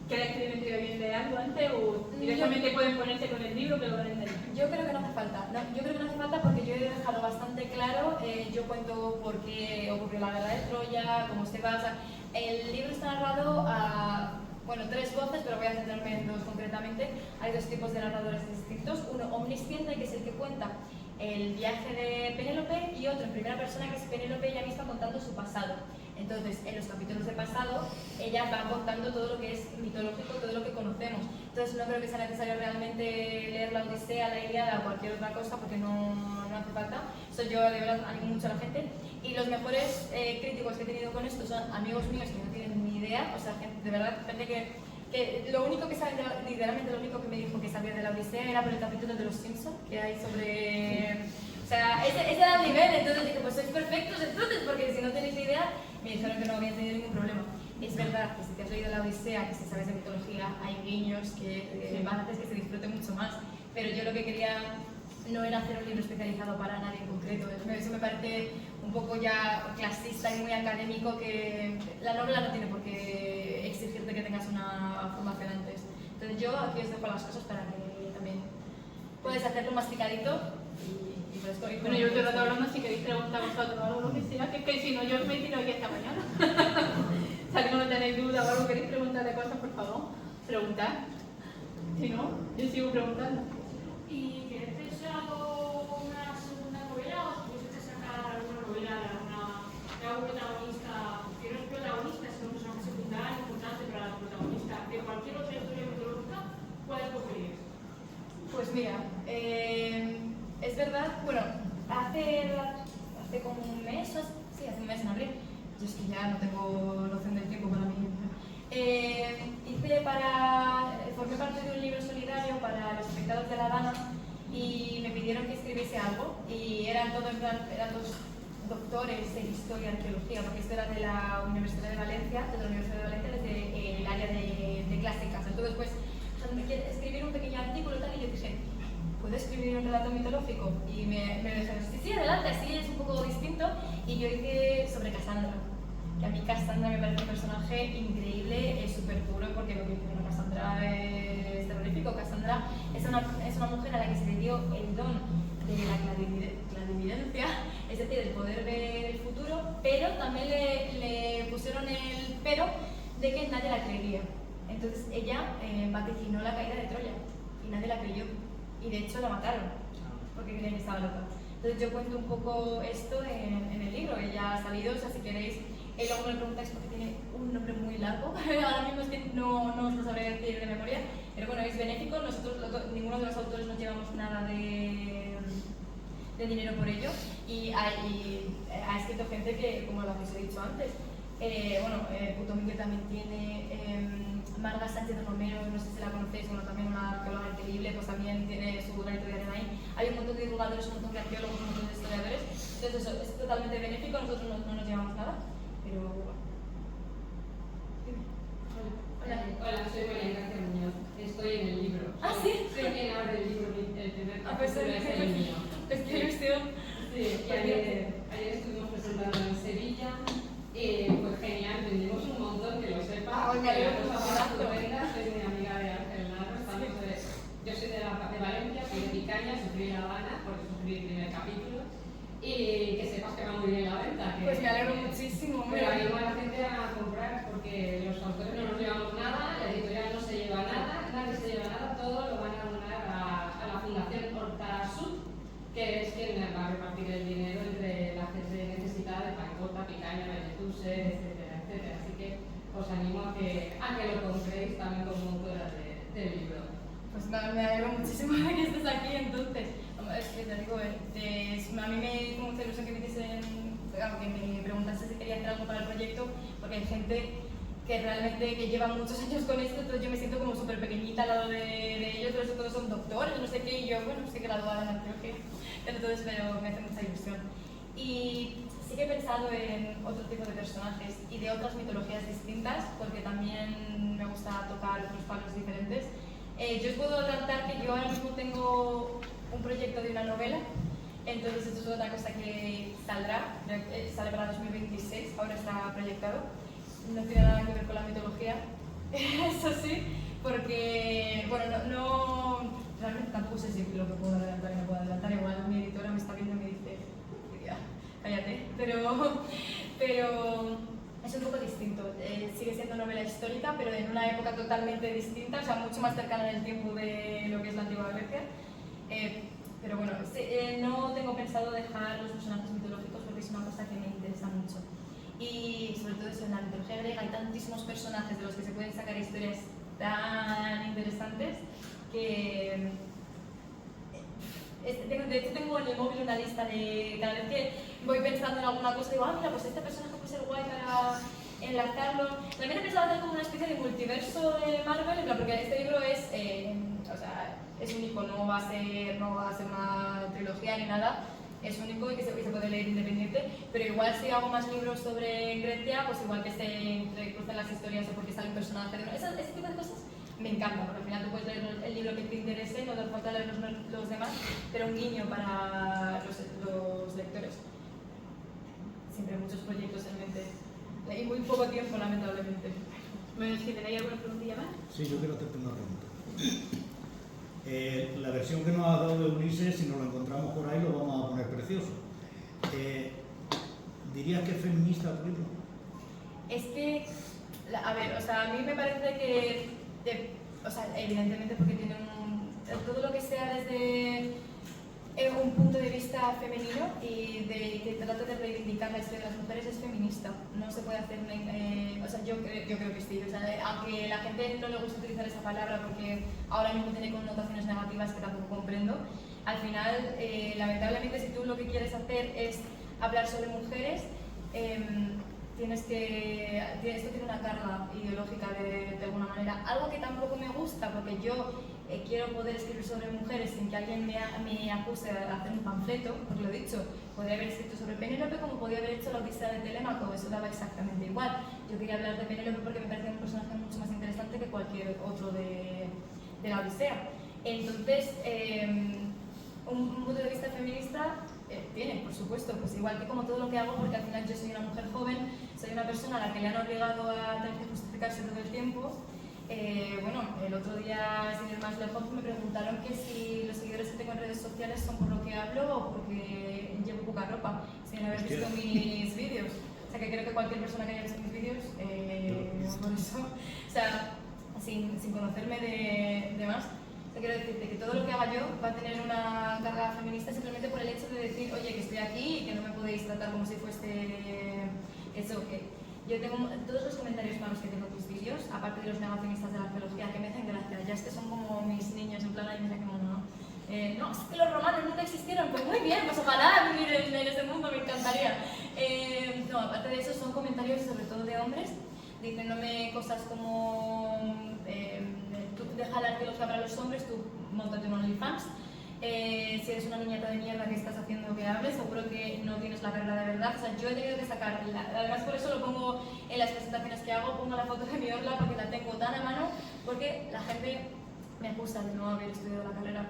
que la escribir bien de algo antes, o directamente pueden ponerse con el libro que lo van a entender? Yo creo que no hace falta. Yo creo que no hace falta porque yo he dejado bastante claro, yo cuento por qué ocurrió la guerra de Troya, cómo se basa. El libro está narrado a 3 voces, pero voy a centrarme en 2 concretamente. Hay 2 tipos de narradores distintos. Uno omnisciente, que es el que cuenta el viaje de Penélope, y otro en primera persona, que es Penélope ella misma contando su pasado. Entonces, en los capítulos de pasado, ella va contando todo lo que es mitológico, todo lo que conocemos. Entonces, no creo que sea necesario realmente leer la Odisea, la Ilíada o cualquier otra cosa, porque no hace falta. Eso yo de verdad animo mucho a la gente. Y los mejores críticos que he tenido con esto son amigos míos que no tienen ni idea, o sea, gente, de verdad, gente que lo único que sabe, literalmente lo único que me dijo que sabía de la Odisea era por el capítulo de los Simpsons que hay sobre... O sea, ese era el nivel. Entonces dije, pues sois perfectos entonces, porque si no tenéis ni idea, me dijeron que no había tenido ningún problema. Es verdad que si te has leído la Odisea, que si sabes de mitología, hay guiños que van a hacer que se disfrute mucho más, pero yo lo que quería no era hacer un libro especializado para nadie en concreto. Eso me parece un poco ya clasista y muy académico, que la novela no tiene por qué exigirte que tengas una formación antes. Entonces yo aquí os dejo las cosas para que también puedes hacerlo masticadito y por esto. Bueno, yo te lo estoy hablando, si queréis preguntar vosotros algo, lo que sea, que si no yo me tiro aquí esta mañana. O sea, que no tenéis duda o algo, queréis preguntar de cosas, por favor, preguntad. Si no, yo sigo preguntando. ¿Y tienes pensado una segunda novela o si quieres sacar alguna novela de algún protagonista, que no es protagonista, sino un personaje secundario importante para la protagonista, de cualquier otra historia mitológica? ¿Cuál escogerías? Pues mira, es verdad, bueno, hace como un mes, hace un mes en abril, yo es que ya no tengo noción del tiempo para mí. Formé parte de un libro solidario para los afectados de La Habana y me pidieron que escribiese algo, y eran todos doctores en historia y arqueología, porque esto era de la Universidad de Valencia, desde el área de clásicas. Entonces, pues, escribir un pequeño artículo y tal, y yo dije, ¿puedo escribir un relato mitológico? Y me dijeron, sí, adelante, así es un poco distinto, y yo hice sobre Cassandra, que a mí Cassandra me parece un personaje increíble, es súper puro, porque lo que dice Cassandra es terrorífico. Cassandra es una mujer a la que se le dio el don de la clarividencia, es decir, el poder ver el futuro, pero también le pusieron el pero de que nadie la creería. Entonces ella vaticinó la caída de Troya y nadie la creyó, y de hecho la mataron porque creían que estaba loca. Entonces yo cuento un poco esto en el libro. Ella ha salido, o sea, si queréis, luego me preguntáis porque tiene un nombre muy largo, ahora mismo es que no os lo sabré decir de memoria, pero bueno, es benéfico. Nosotros, ninguno de los autores, nos llevamos nada de dinero por ello, y ha escrito gente que, como lo que os he dicho antes, Puto Miguel también tiene, Marga Sánchez Romero, no sé si la conocéis, bueno, también una arqueóloga increíble, pues también tiene su granito de arena ahí. Hay un montón de divulgadores, un montón de arqueólogos, un montón de historiadores, entonces eso es totalmente benéfico. Nosotros no nos llevamos nada, pero bueno. Hola, soy María García Muñoz. Estoy en el libro. ¿Ah, sí? Soy quien abre el libro, el primer Pues capítulo es el mío. es que ilusión. Sí, y ayer estuvimos presentando en Sevilla. Fue genial que os animo a que lo compréis también como autora del libro. Pues nada, me alegro muchísimo de que estés aquí, entonces. Es que te digo, a mí me hizo mucha ilusión que me preguntaste si quería hacer algo para el proyecto, porque hay gente que realmente que lleva muchos años con esto, entonces yo me siento como súper pequeñita al lado de ellos, pero todos son doctores, no sé qué, y yo, bueno, estoy graduada en arqueología, entonces pero me hace mucha ilusión. Y sí que he pensado en otro tipo de personajes y de otras mitologías distintas, porque también me gusta tocar otros palos diferentes. Yo os puedo adelantar que yo ahora mismo tengo un proyecto de una novela, entonces esto es otra cosa que saldrá, sale para 2026, ahora está proyectado. No tiene nada que ver con la mitología, eso sí, porque, bueno, realmente tampoco sé si lo que puedo adelantar y no puedo adelantar, igual mi editora me está viendo y me dice, cállate, pero es un poco distinto, sigue siendo novela histórica, pero en una época totalmente distinta, o sea, mucho más cercana en el tiempo de lo que es la antigua Grecia. Pero bueno, no tengo pensado dejar los personajes mitológicos porque es una cosa que me interesa mucho. Y sobre todo eso, en la mitología griega hay tantísimos personajes de los que se pueden sacar historias tan interesantes que... De hecho tengo en el móvil una lista de cada vez que voy pensando en alguna cosa, digo, mira, pues este personaje puede ser guay para enlazarlo. También he pensado hacer como una especie de multiverso de Marvel, porque este libro es, es único, no va a ser una trilogía ni nada, es único y que se puede leer independiente, pero igual si hago más libros sobre Grecia, pues igual que se entrecruzan las historias o porque sale un personaje de ese tipo de cosas me encanta, porque al final tú puedes leer el libro que te interese, no te falta leer los demás, pero un guiño para los lectores. Siempre muchos proyectos en mente y muy poco tiempo, lamentablemente. Bueno, si tenéis alguna preguntilla más. Sí, yo quiero hacerte una pregunta. La versión que nos ha dado de Ulises, si nos lo encontramos por ahí, lo vamos a poner precioso. ¿Dirías que es feminista tu libro? Es que, a ver, o sea, a mí me parece que, evidentemente porque tiene todo lo que sea desde un punto de vista femenino y que trata de reivindicar la historia de las mujeres es feminista. No se puede hacer, yo creo que sí, aunque la gente no le gusta utilizar esa palabra porque ahora mismo tiene connotaciones negativas que tampoco comprendo, al final, lamentablemente, si tú lo que quieres hacer es hablar sobre mujeres, esto tiene una carga ideológica de alguna manera, algo que tampoco me gusta porque yo quiero poder escribir sobre mujeres sin que alguien me acuse de hacer un panfleto, porque lo he dicho, podría haber escrito sobre Penélope como podría haber hecho la Odisea de Telémaco, eso daba exactamente igual. Yo quería hablar de Penélope porque me parece un personaje mucho más interesante que cualquier otro de la Odisea. Entonces, un punto de vista feminista tiene, por supuesto, pues igual que como todo lo que hago, porque al final yo soy una mujer joven, soy una persona a la que le han obligado a tener que justificarse todo el tiempo. Bueno, el otro día, sin ir más lejos, me preguntaron que si los seguidores que tengo en redes sociales son por lo que hablo o porque llevo poca ropa, sin haber visto mis vídeos. O sea, que creo que cualquier persona que haya visto mis vídeos, por eso, o sea, sin conocerme de más, quiero decirte que todo lo que haga yo va a tener una carga feminista simplemente por el hecho de decir, oye, que estoy aquí y que no me podéis tratar como si fuese eso, que yo tengo todos los comentarios malos que tengo en mis vídeos, aparte de los negacionistas de la arqueología, que me hacen gracia, ya es que son como mis niños, en plan, ahí me dicen como, no, es que los romanos nunca existieron, pues muy bien, pues ojalá vivir en ese mundo, me encantaría. No, aparte de eso son comentarios sobre todo de hombres, diciéndome cosas como tú deja la arqueología para los hombres, tú montate un OnlyFans. Si eres una niñata de mierda que estás haciendo que hables, seguro que no tienes la carrera de verdad. O sea, yo he tenido que sacar, además por eso lo pongo en las presentaciones que hago, pongo la foto de mi orla porque la tengo tan a mano, porque la gente me acusa de no haber estudiado la carrera.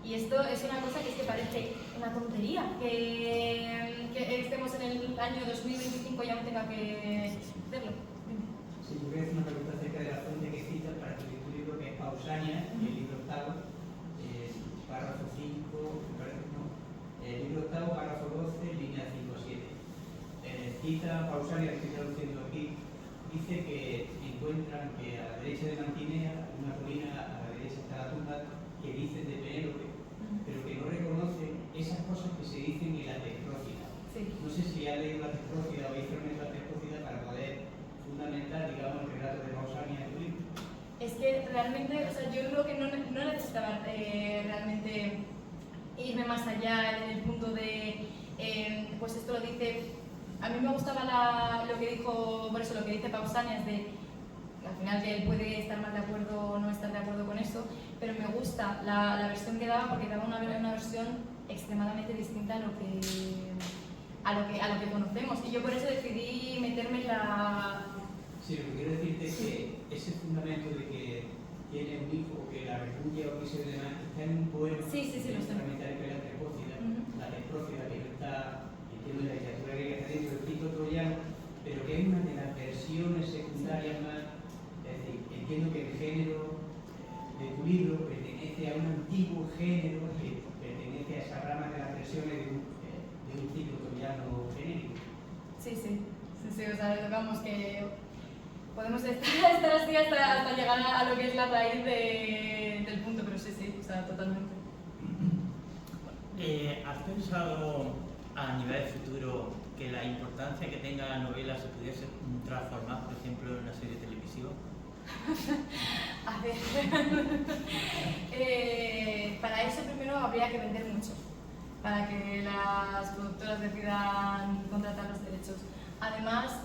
Y esto es una cosa que es que parece una tontería, que estemos en el año 2025 y aún tenga que hacerlo. Sí, yo voy a hacer una pregunta acerca de la fuente que citas para escribir tu libro, que es Pausanias, el libro octavo, párrafo 5, me parece, no, el libro octavo, párrafo 12, línea 5-7. Cita Pausanias, que estoy traduciendo aquí, dice que encuentran que a la derecha de Mantinea, una colina a la derecha está la tumba, que dicen de Penélope, pero que no reconocen esas cosas que se dicen en la Testrófila. Sí. No sé si ha leído la Testrófila o hicieron la Testrófila para poder fundamentar realmente, o sea, yo creo que no necesitaba realmente irme más allá en el punto de, pues esto lo dice, a mí me gustaba lo que dijo, por eso lo que dice Pausanias de, al final que él puede estar más de acuerdo o no estar de acuerdo con eso, pero me gusta la versión que daba porque daba una versión extremadamente distinta a lo que conocemos, y yo por eso decidí meterme en la... Sí, lo que quiero decirte es que ese fundamento de que tiene un hijo que la repudia o que se demás está en un poema Sí, lo sé. fundamental que es la Tesprófida, la Tesprófida que no está, entiendo, en la literatura griega, está dentro del grito troyano, pero que es una de las versiones secundarias más, es decir, entiendo que el género de tu libro pertenece a un antiguo género que pertenece a esa rama de las versiones de un ciclo troyano genérico. Sí, o sea, vamos que podemos estar así hasta llegar a lo que es la raíz del punto, pero sí, o sea, totalmente. ¿Has pensado a nivel futuro que la importancia que tenga la novela se pudiese transformar, por ejemplo, en una serie televisiva? A ver, para eso primero habría que vender mucho, para que las productoras decidan contratar los derechos. Además,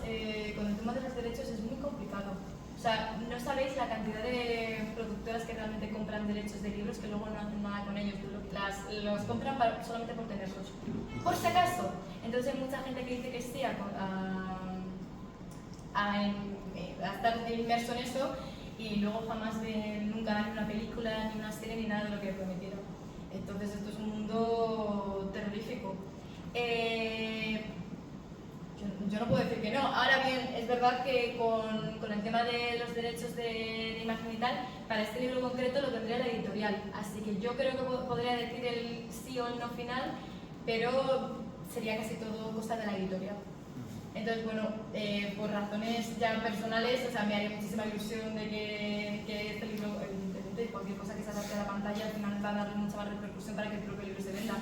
con el tema de los derechos es muy complicado. O sea, no sabéis la cantidad de productoras que realmente compran derechos de libros que luego no hacen nada con ellos. Los compran solamente por tenerlos. Por si acaso. Entonces hay mucha gente que dice que sí a estar inmerso en eso y luego jamás ven nunca ni una película, ni una serie, ni nada de lo que prometieron. Entonces esto es un mundo terrorífico. Yo no puedo decir que no. Ahora bien, es verdad que con el tema de los derechos de imagen y tal, para este libro concreto lo tendría la editorial. Así que yo creo que podría decir el sí o el no final, pero sería casi todo cosa de la editorial. Entonces, bueno, por razones ya personales, o sea, me haría muchísima ilusión de que este libro, evidentemente, cualquier cosa que se adapte a la pantalla, al final va a darle mucha más repercusión para que el propio libro se venda.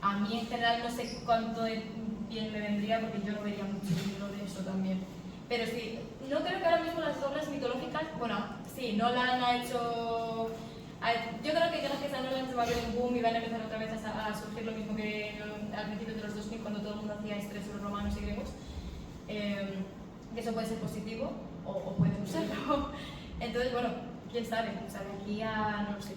A mí en general no sé cuánto bien me vendría porque yo no vería mucho dinero de eso también. Pero sí, no creo que ahora mismo las obras mitológicas, bueno, sí, Nolan ha hecho... Yo creo que gracias a Nolan se va a ver un boom y van a empezar otra vez a surgir lo mismo que al principio de los 2000 cuando todo el mundo hacía historias sobre romanos y griegos. Que eso puede ser positivo o puede no serlo. Entonces, bueno, quién sabe, o sea, de aquí a no lo sé.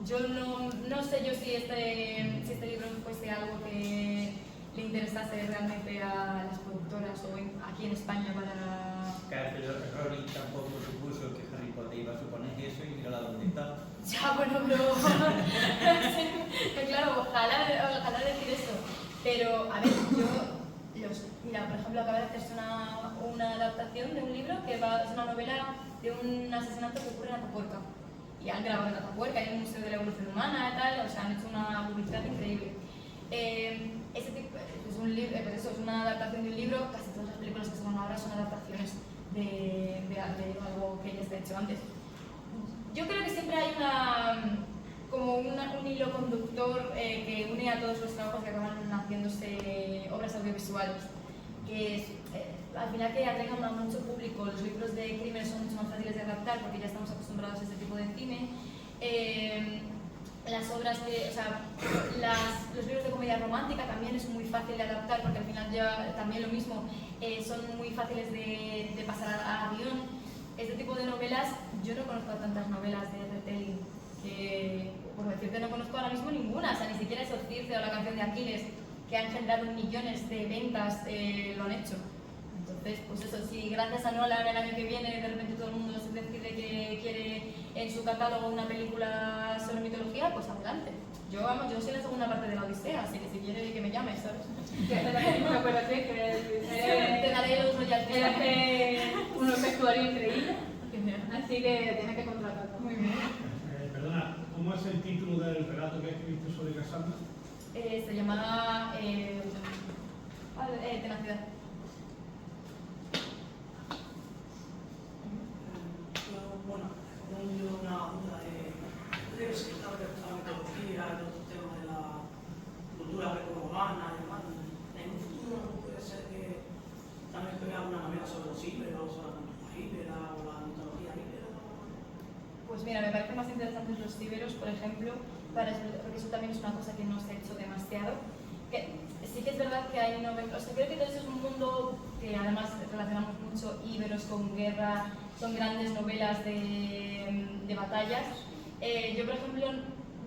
Yo no sé yo si este libro fuese algo que le interesase realmente a las productoras o aquí en España para... Claro, pero Rowling tampoco supuso que Harry Potter iba a suponer eso y mira dónde está. Ya, bueno, pero... claro, ojalá decir eso. Pero, a ver, mira, por ejemplo, acaba de hacerse una adaptación de un libro que es una novela de un asesinato que ocurre en Atapuerca. Y han grabado en Atapuerca, hay un museo de la evolución humana y tal, o sea, han hecho una publicidad increíble. Ese tipo, es un libro, pues eso, es una adaptación de un libro, casi todas las películas que se van ahora son adaptaciones de algo que ya está hecho antes. Yo creo que siempre hay como un hilo conductor que une a todos los trabajos que acaban haciéndose obras audiovisuales, que es, al final que atraigan a mucho público. Los libros de crímenes son mucho más fáciles de adaptar porque ya estamos acostumbrados a este tipo de cine. Las obras de, o sea, los libros de comedia romántica también es muy fácil de adaptar porque al final ya también lo mismo, son muy fáciles de pasar a guión. Este tipo de novelas, yo no conozco tantas novelas de retelling, que por decirte no conozco ahora mismo ninguna, o sea, ni siquiera esos Circe o la canción de Aquiles, que han generado millones de ventas, lo han hecho. Entonces, pues eso, si gracias a Nolan el año que viene de repente todo el mundo se decide que quiere en su catálogo una película sobre mitología, pues adelante. Yo soy la segunda parte de la Odisea, así que si quiere que me llame, ¿sabes? Acuérdate que Te daré los royalties. hace un vestuario increíble, así que tienes que contratarlo. Muy bien. Perdona, ¿cómo es el título del relato que escribiste sobre Cassandra? Se llama Tenacidad. Bueno, tengo una duda de si está la mitología, el otro tema de la cultura grecorromana y demás. En un futuro no puede ser que también tenga una novela sobre los íberos, o la cultura íbera, o la mitología íbera. Pues mira, me parecen más interesantes los ciberos, por ejemplo, porque eso también es una cosa que no se ha hecho demasiado. Que sí que es verdad que hay novelas, o sea, creo que todo eso es un mundo que además relacionamos mucho, íberos con guerra, son grandes novelas de batallas. Yo, por ejemplo,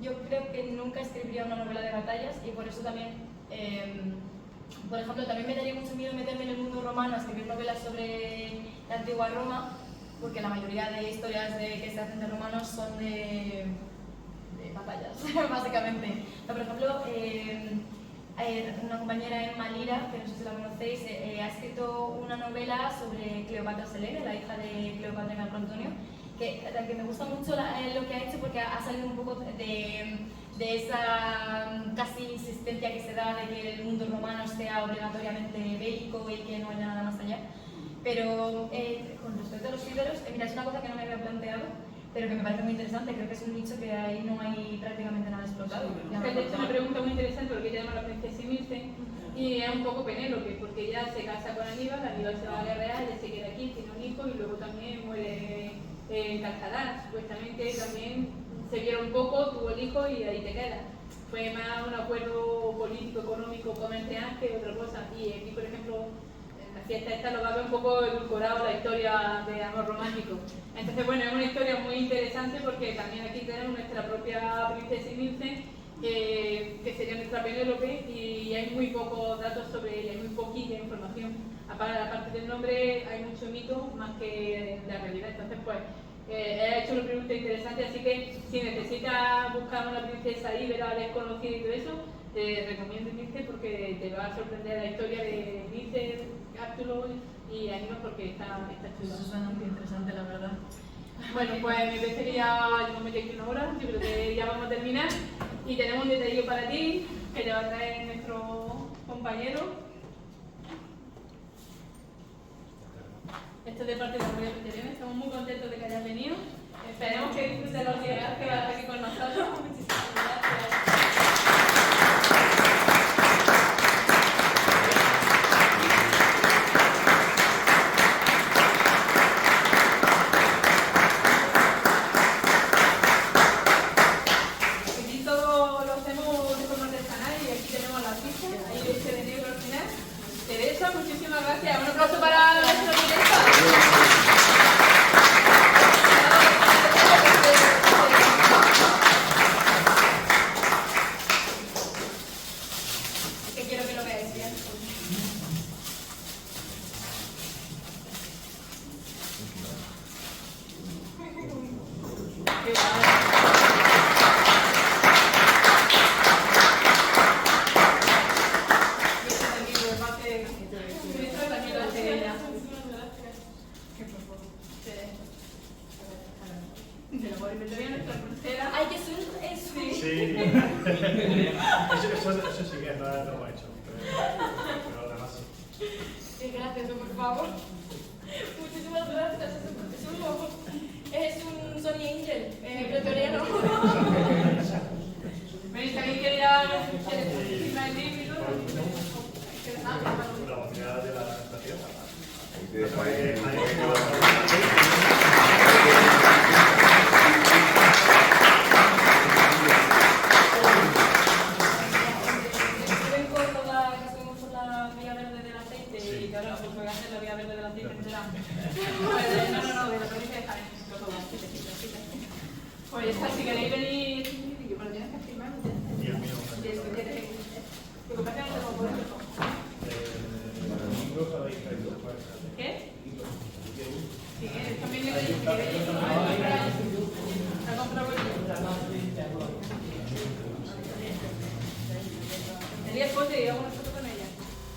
yo creo que nunca escribiría una novela de batallas y por eso también, por ejemplo, también me daría mucho miedo meterme en el mundo romano a escribir novelas sobre la antigua Roma, porque la mayoría de historias que se hacen de romanos son de batallas, básicamente. No, por ejemplo, una compañera, Emma Lira, que no sé si la conocéis, ha escrito una novela sobre Cleopatra Selene, la hija de Cleopatra y Marco Antonio, que me gusta mucho lo que ha hecho porque ha salido un poco de esa casi insistencia que se da de que el mundo romano sea obligatoriamente bélico y que no haya nada más allá. Pero con respecto a los íberos, mira, es una cosa que no me había planteado, pero que me parece muy interesante. Creo que es un nicho que ahí no hay prácticamente nada explotado. De hecho, una pregunta muy interesante porque ella llama la princesa Mirce y es un poco Penélope, porque ella se casa con Aníbal, Aníbal se va a la guerra, ella se queda aquí, tiene un hijo y luego también muere en Calcadá. Supuestamente también se vieron un poco, tuvo el hijo y ahí te queda. Fue más un acuerdo político, económico, comercial que otra cosa. Y aquí, por ejemplo, la fiesta esta lo va a ver un poco edulcorado la historia de amor romántico. Entonces, bueno, es una historia muy interesante porque también aquí tenemos nuestra propia princesa Mirce, que sería nuestra Penélope, y hay muy pocos datos sobre ella, hay muy poquita información. Aparte del nombre, hay mucho mito más que la realidad. Entonces, pues, he hecho una pregunta interesante, así que si necesitas buscar una princesa íbera desconocida y todo eso, te recomiendo Mirce porque te va a sorprender la historia de Mirce, Cáptulo y Aníbal porque está chula. Eso suena muy interesante, la verdad. Bueno, pues me parece que ya llevamos ya aquí una hora, yo creo que ya vamos a terminar y tenemos un detallito para ti que te va a traer nuestro compañero. Esto es de parte de la Comunidad Vegetariana, estamos muy contentos de que hayas venido. Esperemos que disfrutes los días que vas a estar aquí con nosotros. Muchísimas gracias. Aquí todo lo hacemos de forma artesanal y aquí tenemos las pizzas, ahí este de negro al final. Teresa, muchísimas gracias. Un aplauso para nuestro director. Que quiero que lo veáis bien. Qué guay. Y este también lo hace esto también lo hace ella. Que por favor. Se lo voy a inventar en nuestra pulsera. ¡Ay, que sí! Sí. Eso sí que no lo hemos hecho, pero además sí. Gracias, por favor. Muchísimas gracias. Es un Sony Angel pretoriano. ¿Veis que alguien quería firmar el libro? La oportunidad de la estación. Estuve en Córdoba, que estuvimos por la vía verde del aceite y claro, pues voy a hacer la vía verde del aceite entera. No, de la provincia de Jaén. Pues ya está, si queréis venir, yo me lo tienes que firmar. Y el mío. Y eso quieres. Lo que pasa es que no tengo por eso. Libros habéis traído. ¿Qué? Sí, también le doy. Si queréis, la compro por